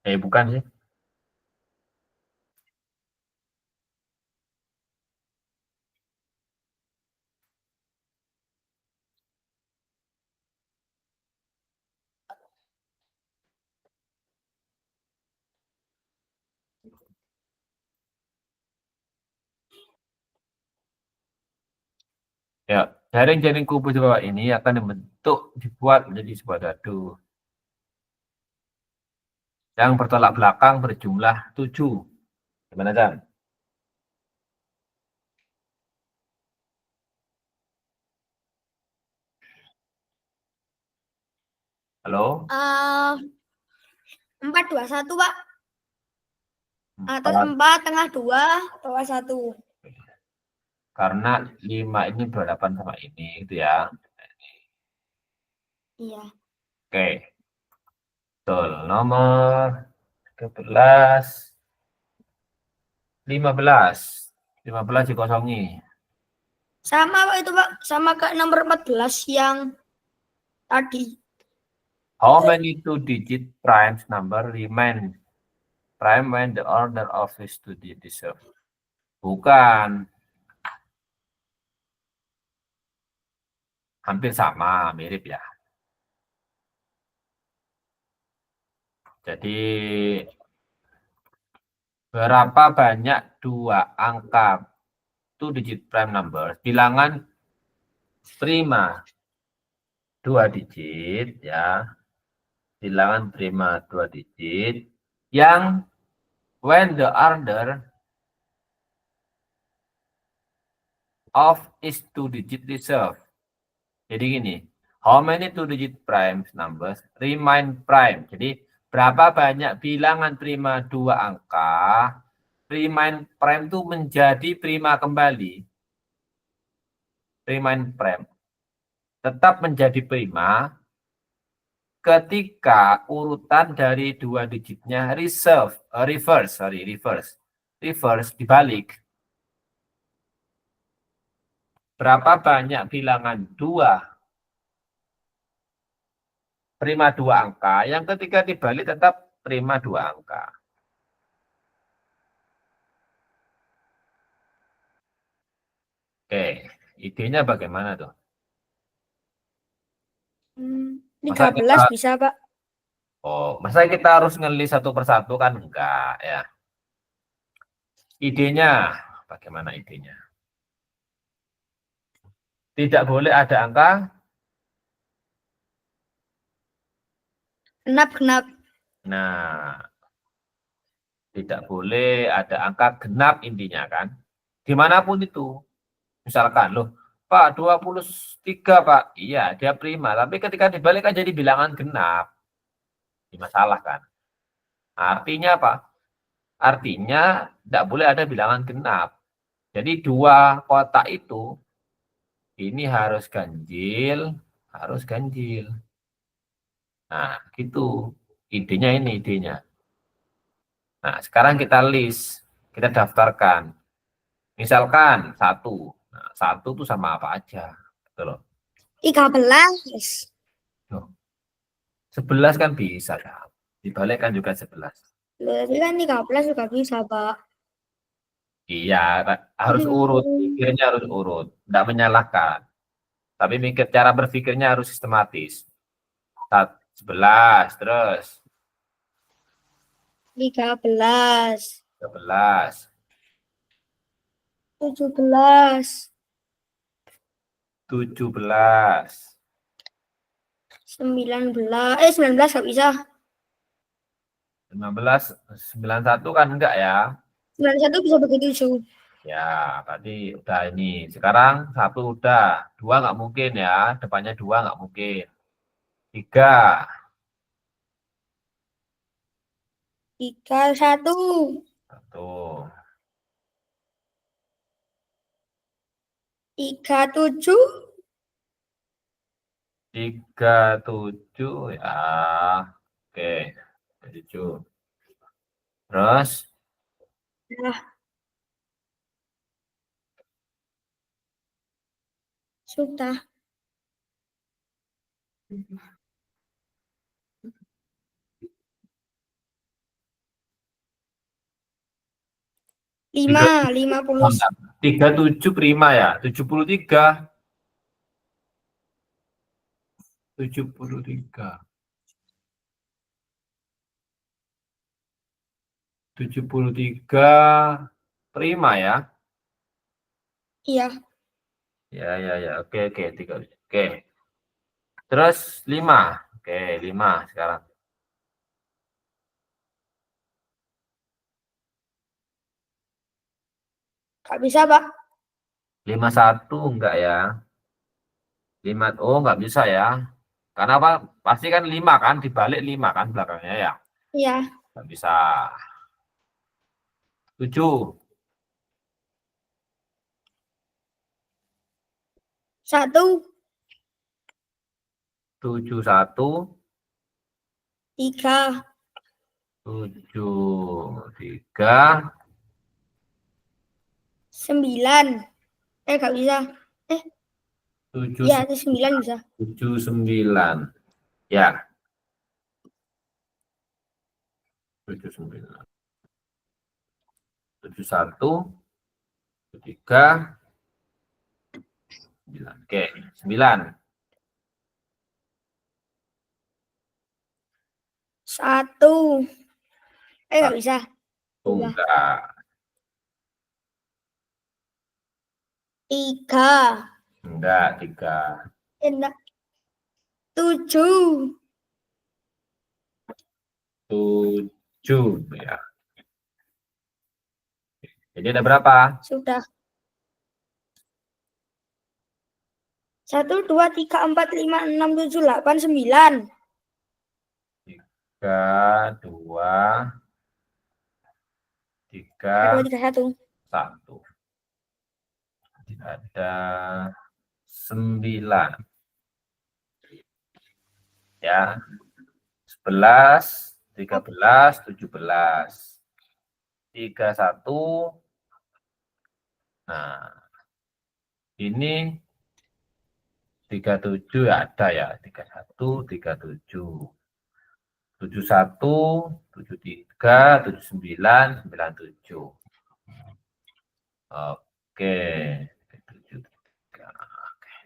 Bukan sih. Ya, jaring-jaring kubu di bawah ini akan dibuat menjadi sebuah dadu yang bertolak belakang berjumlah 7. Gimana, Chan? Halo? 4, 2, 1, Pak. Atas 4. 4, tengah 2, bawah 1. Karena 5 ini berhadapan sama ini, gitu ya. Iya. Oke. Betul. Nomor 13. 15. 15 dikosongi. Sama Pak itu Pak, sama kayak nomor 14 yang tadi. How many two-digit prime number remain prime when the order of is two-digit deserve? Bukan. Hampir sama, mirip ya. Jadi, berapa banyak dua angka two-digit prime number, bilangan prima 2 digit ya, bilangan prima 2 digit, yang when the order of is two digit reserve. Jadi gini, how many two digit prime numbers remain prime? Jadi berapa banyak bilangan prima 2 angka remain prime itu menjadi prima kembali. Remain prime tetap menjadi prima ketika urutan dari 2 digitnya reverse dibalik. Berapa banyak bilangan 2 prima 2 angka yang ketika dibalik tetap prima 2 angka. Oke, idenya bagaimana tuh? 13 bisa Pak. Masa kita harus ngelis satu persatu kan? Enggak ya. Idenya, bagaimana idenya? Tidak boleh ada angka Genap. Nah, tidak boleh ada angka genap intinya kan. Dimanapun itu. Misalkan, loh, Pak 23 Pak. Iya, dia prima. Tapi ketika dibalik kan jadi bilangan genap. Ini masalah kan. Artinya apa? Artinya tidak boleh ada bilangan genap. Jadi 2 kotak itu, ini harus ganjil, harus ganjil. Nah, gitu. Idenya ini, idenya. Nah, sekarang kita list, kita daftarkan. Misalkan 1. Nah, 1 itu sama apa aja? Gitu loh. 13. Loh, 11 kan bisa ya. Dibalik kan juga 11. Berarti kan 13 juga bisa, Pak. Iya, harus urut. Pikirnya harus urut. Tidak menyalahkan. Tapi mikir cara berpikirnya harus sistematis. 11, terus 13. 13, 17. 17, 19. 19 nggak bisa. 15, 91 kan enggak ya? 91 bisa bagi 7. Ya, berarti udah ini. Sekarang 1 udah. 2 nggak mungkin ya. Depannya 2 nggak mungkin. 3, 1. 1, 7. 37 ya. Oke, 7. Terus Nah, sudah. 50. 37 prima ya, 73. 73. 73 prima ya. Iya, Ya. Oke. 3. Oke. Terus 5. Oke, 5 sekarang. nggak bisa, Pak. 51 enggak ya? 5. Oh, enggak bisa ya. Karena apa? Pasti kan 5 kan, dibalik 5 kan belakangnya ya. Iya. Enggak bisa. 7. 1, 71. 3, 73. 9. Nggak bisa. Eh, 7. iya, itu 9 bisa. 79. Ya, 79. 71. 73. 9. Oke, 9. 1. Nggak bisa. Udah. Enggak. 3. Enggak, 3. Enggak. 7. 7 ya. Jadi ada berapa? Sudah. 1, 2, 3, 4, 5, 6, 7, 8, 9. 3, 2, 3, 2, 3, 1. 1. Ada 9. Ya. 11, 13, 17. 31. Nah, ini 37 ada ya. 31, 37. 71, 73, 79, 97. Oke. 73. Oke.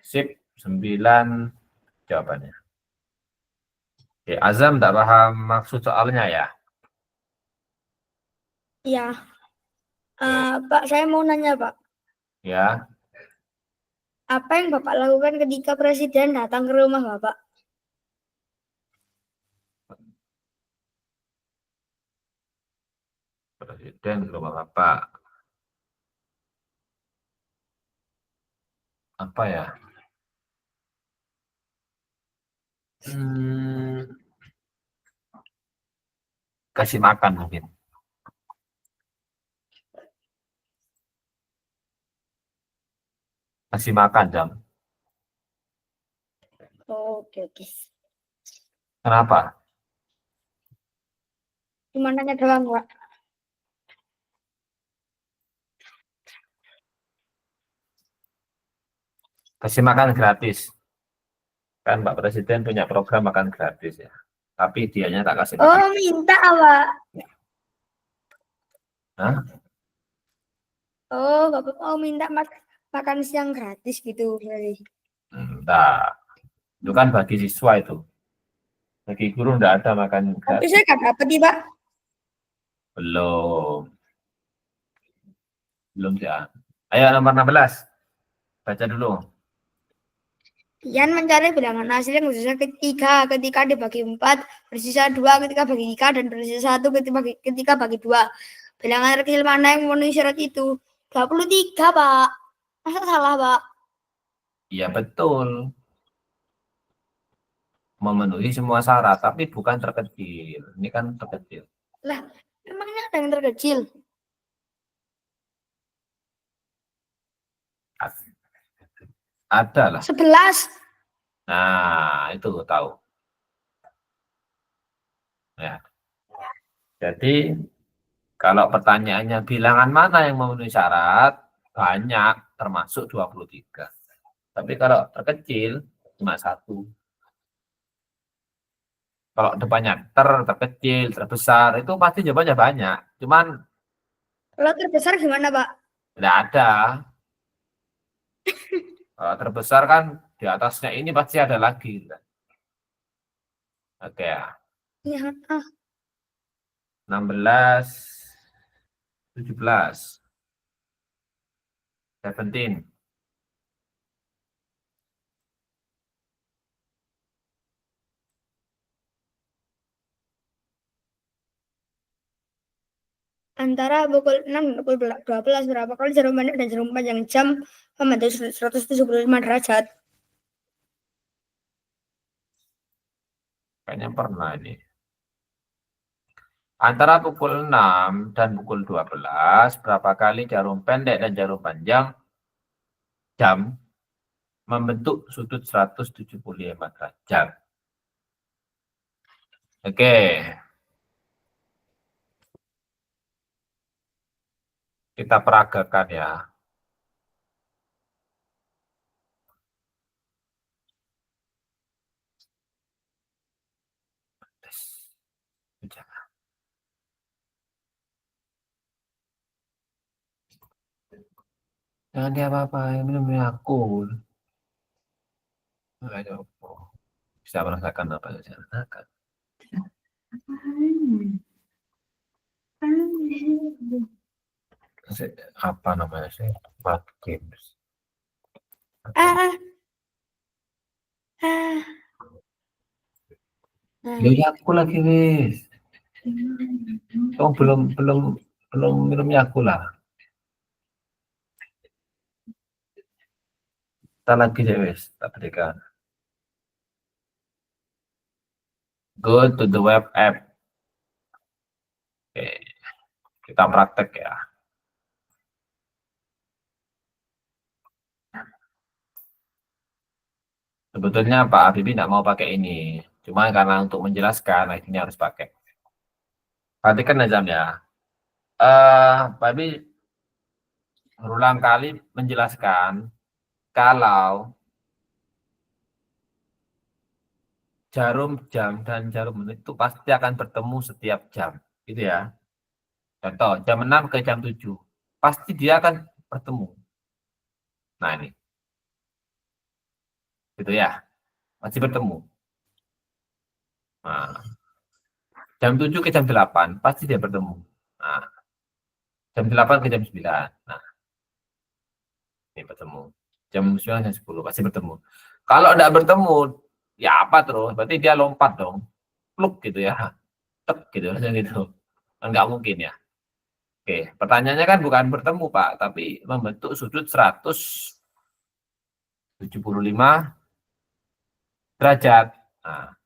Sip. 9 jawabannya. Oke, Azam tidak paham maksud soalnya ya? Iya. Pak, saya mau nanya, Pak. Ya. Apa yang Bapak lakukan ketika Presiden datang ke rumah Bapak? Presiden rumah Bapak. Apa ya? Kasih makan mungkin. Kasih makan, Jam. Oke. Kenapa? Cuma nanya doang, Pak. Kasih makan gratis. Kan Pak Presiden punya program makan gratis ya. Tapi dianya tak kasih makan. Oh, minta, Pak. Hah? Oh, Bapak mau minta makan siang gratis gitu. Enggak. Itu kan bagi siswa itu. Bagi guru enggak ada makan Tapi gratis. saya nggak dapat nih, Pak. Belum. Belum ya. Ayo nomor 16. Baca dulu. Ian mencari bilangan hasil yang bersisa ketika dibagi 4, bersisa 2 ketika bagi 3, dan bersisa 1 ketika bagi 2. Bilangan terkecil mana yang memenuhi syarat itu? 23, Pak. Masa salah, Pak? Iya betul. Memenuhi semua syarat, tapi bukan terkecil. Ini kan terkecil. Lah, emangnya ada yang terkecil? Ada lah. 11. Nah, itu tahu. Ya. Jadi Kalau pertanyaannya bilangan mana yang memenuhi syarat, banyak, termasuk 23. Tapi kalau terkecil, cuma satu. Kalau depannya terkecil, terbesar, itu pasti jawabannya banyak. Cuman Kalau terbesar gimana, Pak? tidak ada. Kalau terbesar kan di atasnya ini pasti ada lagi. Oke ya. Ya, 16, 17, 17. antara pukul 6 dan pukul 12 berapa kali jarum pendek dan jarum panjang jam membentuk 175 derajat? Kayaknya pernah ini. Antara pukul 6 dan pukul 12, berapa kali jarum pendek dan jarum panjang jam membentuk sudut 175 derajat. Oke. Kita peragakan ya. Jangan dia apa-apa, minum aku. Bisa merasakan apa yang saya rasakan. Apa namanya sih? Smart Games. Ah, ah. Ya aku lagi wis. Kamu belum minumnya aku lah. Kita lagi deh wis, tak berikan. Go to the web app. Oke, kita praktek ya. Sebetulnya Pak Habibie tidak mau pakai ini. Cuma karena untuk menjelaskan, akhirnya harus pakai. Perhatikan ya. Pak Habibie berulang kali menjelaskan kalau jarum jam dan jarum menit itu pasti akan bertemu setiap jam. Gitu ya. Contoh, jam 6 ke jam 7. Pasti dia akan bertemu. Nah ini. Gitu ya. Pasti bertemu. Nah, jam 7 ke jam 8. Pasti dia bertemu. Nah, jam 8 ke jam 9. Nah, ini bertemu. Jam 9 jam 10 pasti bertemu. Kalau tidak bertemu, ya apa terus? Berarti dia lompat dong. Pluk gitu ya. Tek gitu. Gitu. Kan nggak mungkin ya. Oke, pertanyaannya kan bukan bertemu, Pak, tapi membentuk sudut 175 derajat. Nah,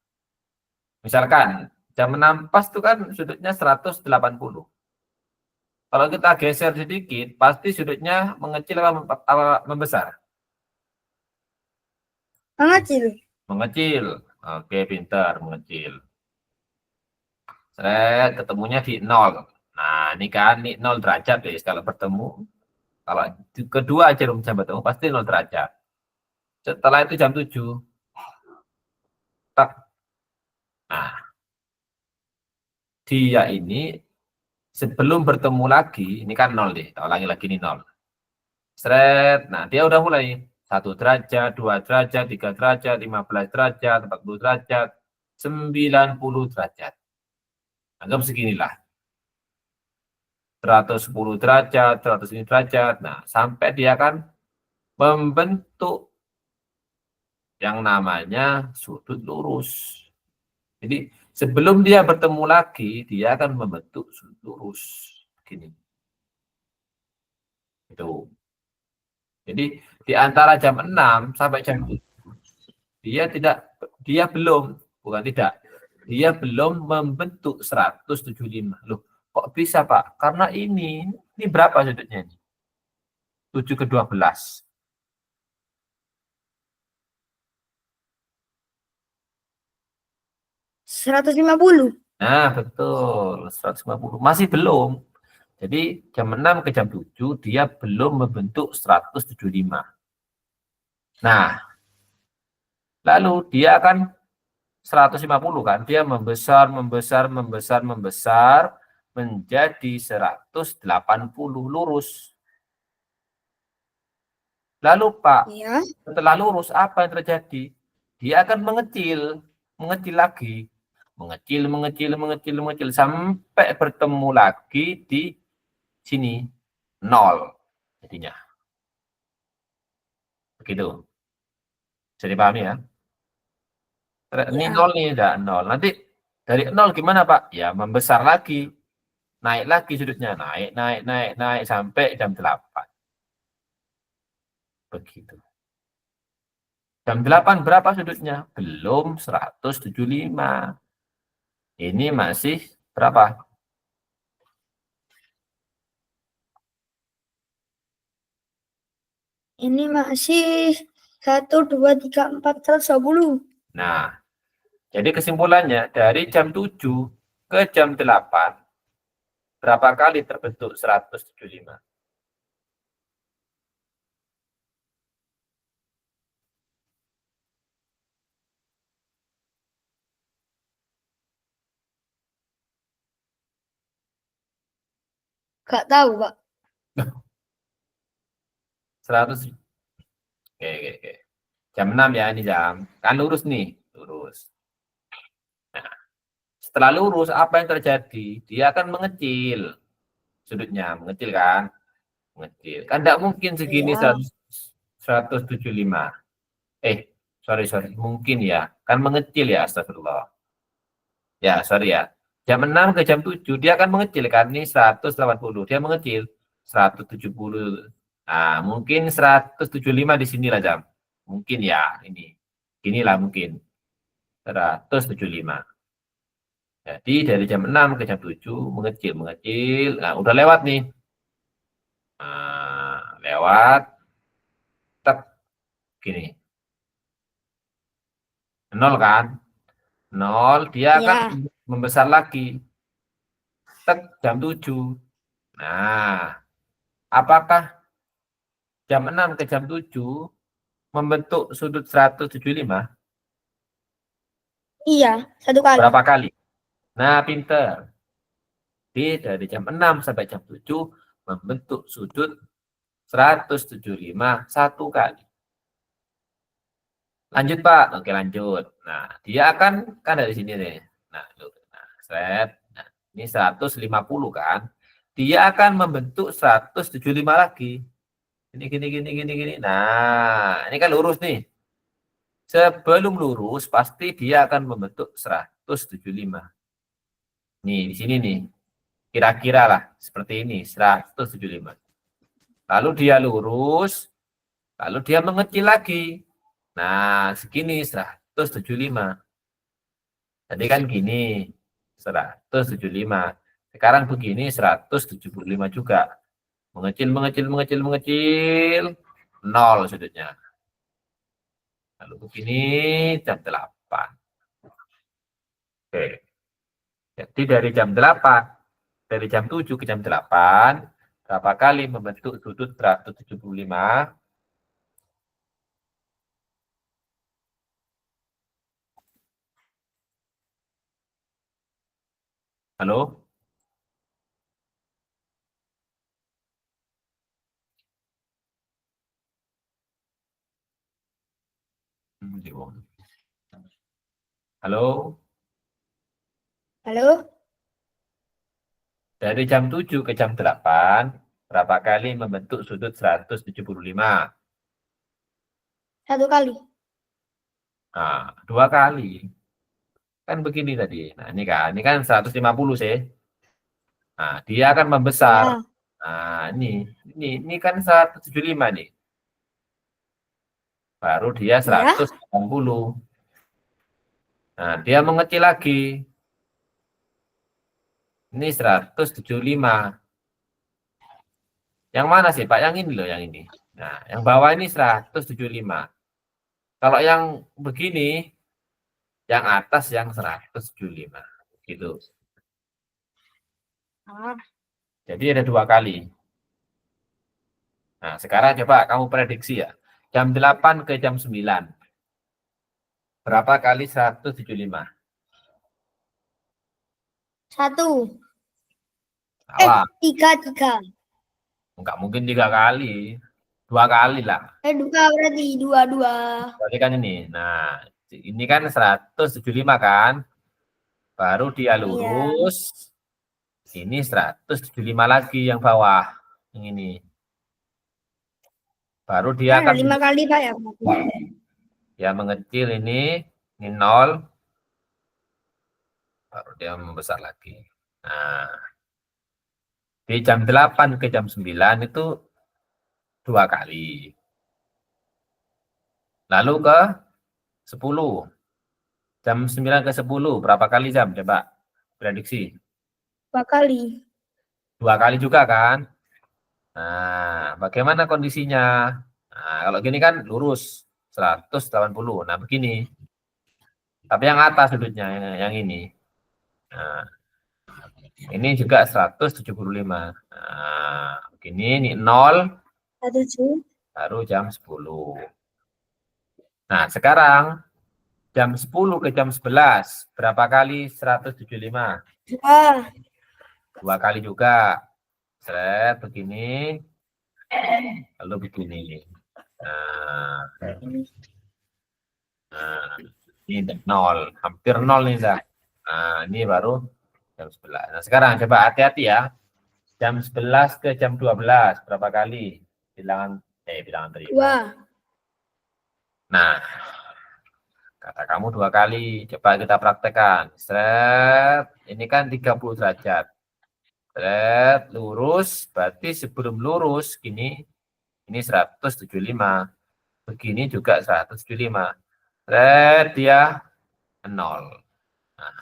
misalkan jam 6 pas itu kan sudutnya 180. Kalau kita geser sedikit, pasti sudutnya mengecil apa membesar? Mengecil. Mengecil. Oke, pintar, mengecil. Seret, ketemunya di 0. Nah, ini kan ini 0 derajat guys kalau bertemu. Kalau kedua jarum jam bertemu pasti 0 derajat. Setelah itu jam 7. Tak. Nah, dia ini sebelum bertemu lagi, ini kan 0 deh. Kita ulangi lagi ini 0. Seret. Nah, dia udah mulai 1 derajat, 2 derajat, 3 derajat, 15 derajat, 40 derajat, 90 derajat. Anggap seginilah. 110 derajat, 100 derajat. Nah, sampai dia kan membentuk yang namanya sudut lurus. Jadi, sebelum dia bertemu lagi, dia akan membentuk sudut lurus. Begini. Itu. Jadi, di antara jam 6 sampai jam 7, dia belum, bukan tidak, dia belum membentuk 175. Loh, kok bisa, Pak? Karena ini berapa sudutnya? 7 ke 12. 150. Nah, betul. 150. Masih belum. Jadi jam 6 ke jam 7 dia belum membentuk 175. Nah, lalu dia akan 150 kan, dia membesar menjadi 180 lurus. Lalu Pak, Iya. setelah lurus apa yang terjadi? Dia akan mengecil lagi, mengecil sampai bertemu lagi di sini 0 jadinya. Begitu. Bisa dipahami ya? Ini Iya. 0 nih, udah 0. Nanti dari 0 gimana Pak? Ya membesar lagi. Naik lagi sudutnya, naik sampai jam 8. Begitu. Jam 8 berapa sudutnya? Belum 175. Ini masih berapa? Ini masih 1, 2, 3, 4, 120. Nah, jadi kesimpulannya dari jam 7 ke jam 8 berapa kali terbentuk 175? Gak tahu, Pak. 100. Oke. Jam 6 ya, ini jam. Kan lurus nih, lurus. Nah, setelah lurus apa yang terjadi? Dia akan mengecil. Sudutnya mengecil kan? Mengecil. Kan tidak mungkin segini Iya. 175. Sorry. Mungkin ya. Kan mengecil ya, astagfirullah. Ya, sorry ya. Jam 6 ke jam 7 dia akan mengecil kan? Ini 180. Dia mengecil 170. Nah, mungkin 175 di sinilah jam. Mungkin ya, ini. Inilah mungkin. 175. Jadi dari jam 6 ke jam 7 mengecil. Nah, udah lewat nih. Nah, lewat. Tek, gini. 0 kan? 0, dia akan Iya. membesar lagi. Tek, jam 7. Nah, apakah jam 6 ke jam 7 membentuk sudut 175? Iya. 1 kali. Berapa kali? Nah, pinter. Jadi dari jam 6 sampai jam 7 membentuk sudut 175 satu kali. Lanjut Pak. Oke lanjut. Nah, dia akan kan dari sini nih. Nah, set. Nah, ini 150 kan. Dia akan membentuk 175 lagi. Gini. Nah, ini kan lurus nih. Sebelum lurus pasti dia akan membentuk 175. Nih, di sini nih. Kira-kira lah seperti ini, 175. Lalu dia lurus, lalu dia mengecil lagi. Nah, segini 175. Tadi kan gini, 175. Sekarang begini 175 juga. Mengecil, 0 sudutnya. Lalu begini jam 8. Oke. Jadi dari jam 7 ke jam 8, berapa kali membentuk sudut 175? Halo? Halo? Halo? Dari jam 7 ke jam 8, berapa kali membentuk sudut 175? 1 kali. Nah, 2 kali. Kan begini tadi. Nah, ini kan 150 sih. Nah, dia akan membesar. Iya. Nah, ini kan 175 nih. Baru dia Iya. 180. Nah, dia mengecil lagi. Ini 175. Yang mana sih, Pak? Yang ini loh, yang ini. Nah, yang bawah ini 175. Kalau yang begini, yang atas yang 175. Gitu. Ah. Jadi ada 2 kali. Nah, sekarang coba kamu prediksi ya. Jam 8 ke jam 9. Berapa kali 175? 1. Salah. 3. Enggak mungkin 3 kali. 2 kali lah. 2 berarti 2. Berarti kan ini. Nah, ini kan 175 kan. Baru dia Iya. lurus. Ini 175 lagi yang bawah. Yang ini. Baru dia Ada akan 5 kali Pak ya. ya mengecil ini 0. Baru dia membesar lagi. Nah, di jam 8 ke jam 9 itu 2 kali. Lalu ke 10. Jam 9 ke 10 berapa kali jam? Coba prediksi. 2 kali. 2 kali juga kan? Nah, bagaimana kondisinya? Nah, kalau gini kan lurus 180. Nah, begini. Tapi yang atas sudutnya yang ini. Nah, ini juga 175. Nah, begini ini 0 1. baru jam 10. Nah, sekarang jam 10 ke jam 11 berapa kali 175? 2. 2 kali juga. Seret begini. Lalu begini. Nah, ini 0, hampir 0 nih dah. Nah, ini baru jam 11. Nah, sekarang coba hati-hati ya. Jam 11 ke jam 12 berapa kali? Bilangan terima. 2. Nah, kata kamu 2 kali. Coba kita praktekkan. Seret, ini kan 30 derajat. Seret, lurus, berarti sebelum lurus gini, ini 175. Begini juga 175. Seret, dia 0. Nah,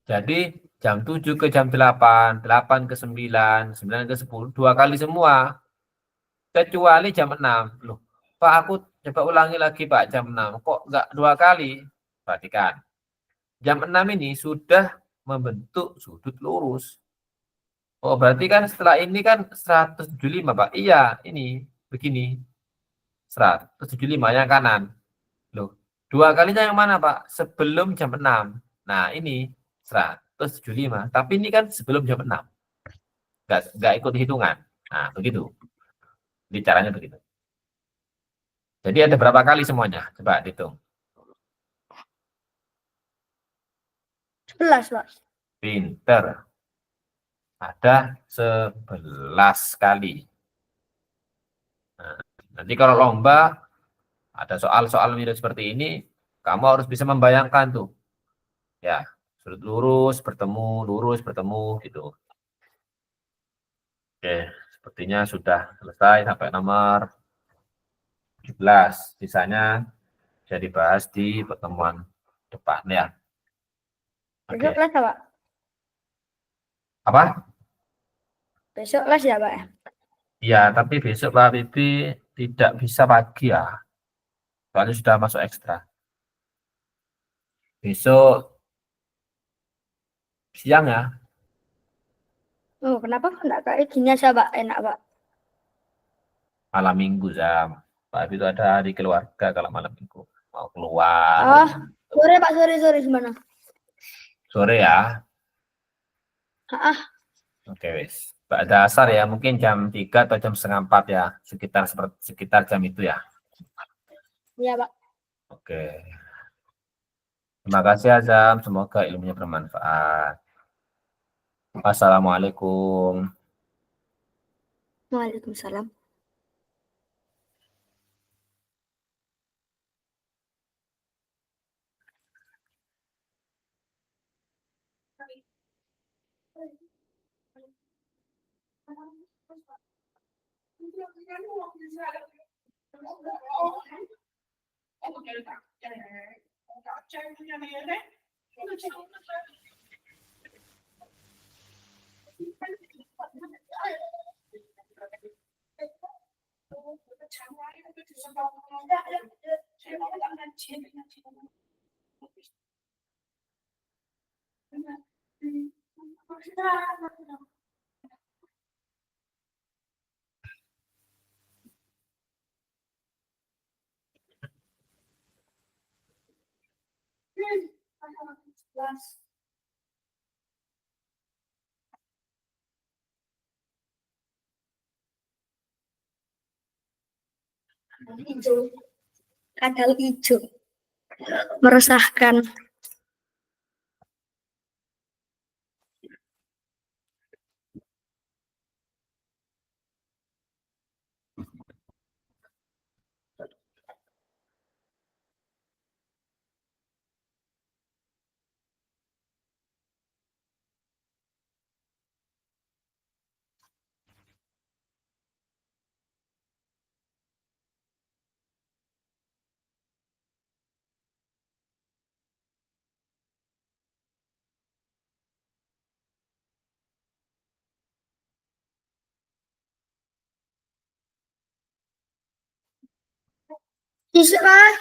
jadi jam 7 ke jam 8, 8 ke 9, 9 ke 10, 2 kali semua. Kecuali jam 6. Loh, Pak, aku coba ulangi lagi, Pak, jam 6. Kok enggak 2 kali? Perhatikan. Jam 6 ini sudah membentuk sudut lurus. Oh, berarti kan setelah ini kan 175, Pak. Iya, ini begini. 175 yang kanan. Loh, 2 kalinya yang mana, Pak? Sebelum jam 6. Nah, ini 175. Tapi ini kan sebelum jam 6. Enggak ikut hitungan. Nah, begitu. Jadi caranya begitu. Jadi ada berapa kali semuanya? Coba hitung. 11 Pak. Pinter. Ada 11 kali. Nah, nanti kalau lomba, ada soal-soal mirip seperti ini, kamu harus bisa membayangkan tuh. Ya, sudut lurus, bertemu, gitu. Oke, sepertinya sudah selesai sampai nomor 17. Sisanya bisa dibahas di pertemuan depan ya. Besok Oke. kelas ya Pak? Apa? Besok kelas ya Pak ya? Iya, tapi besok Pak Bibi tidak bisa pagi ya. Soalnya sudah masuk ekstra. Besok siang ya. Oh, kenapa kok enggak kayak gini aja Pak? Enak Pak. Malam minggu jam. Pak Bibi itu ada hari keluarga kalau malam minggu. Mau keluar. Ah, sore Pak, sore gimana? Sore ya. Ah, Oke, wis. Pak dasar ya, mungkin jam 3 atau jam setengah 4 ya. Sekitar jam itu ya. iya Pak. Oke. Terima kasih Azam. Semoga ilmunya bermanfaat. Assalamualaikum. Waalaikumsalam. Hijau. Kadal hijau. Meresahkan. Bisa lah.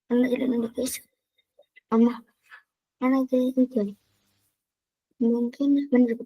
Anak jadi notifikasi. Mama, anak jadi hujan. Mungkin benar.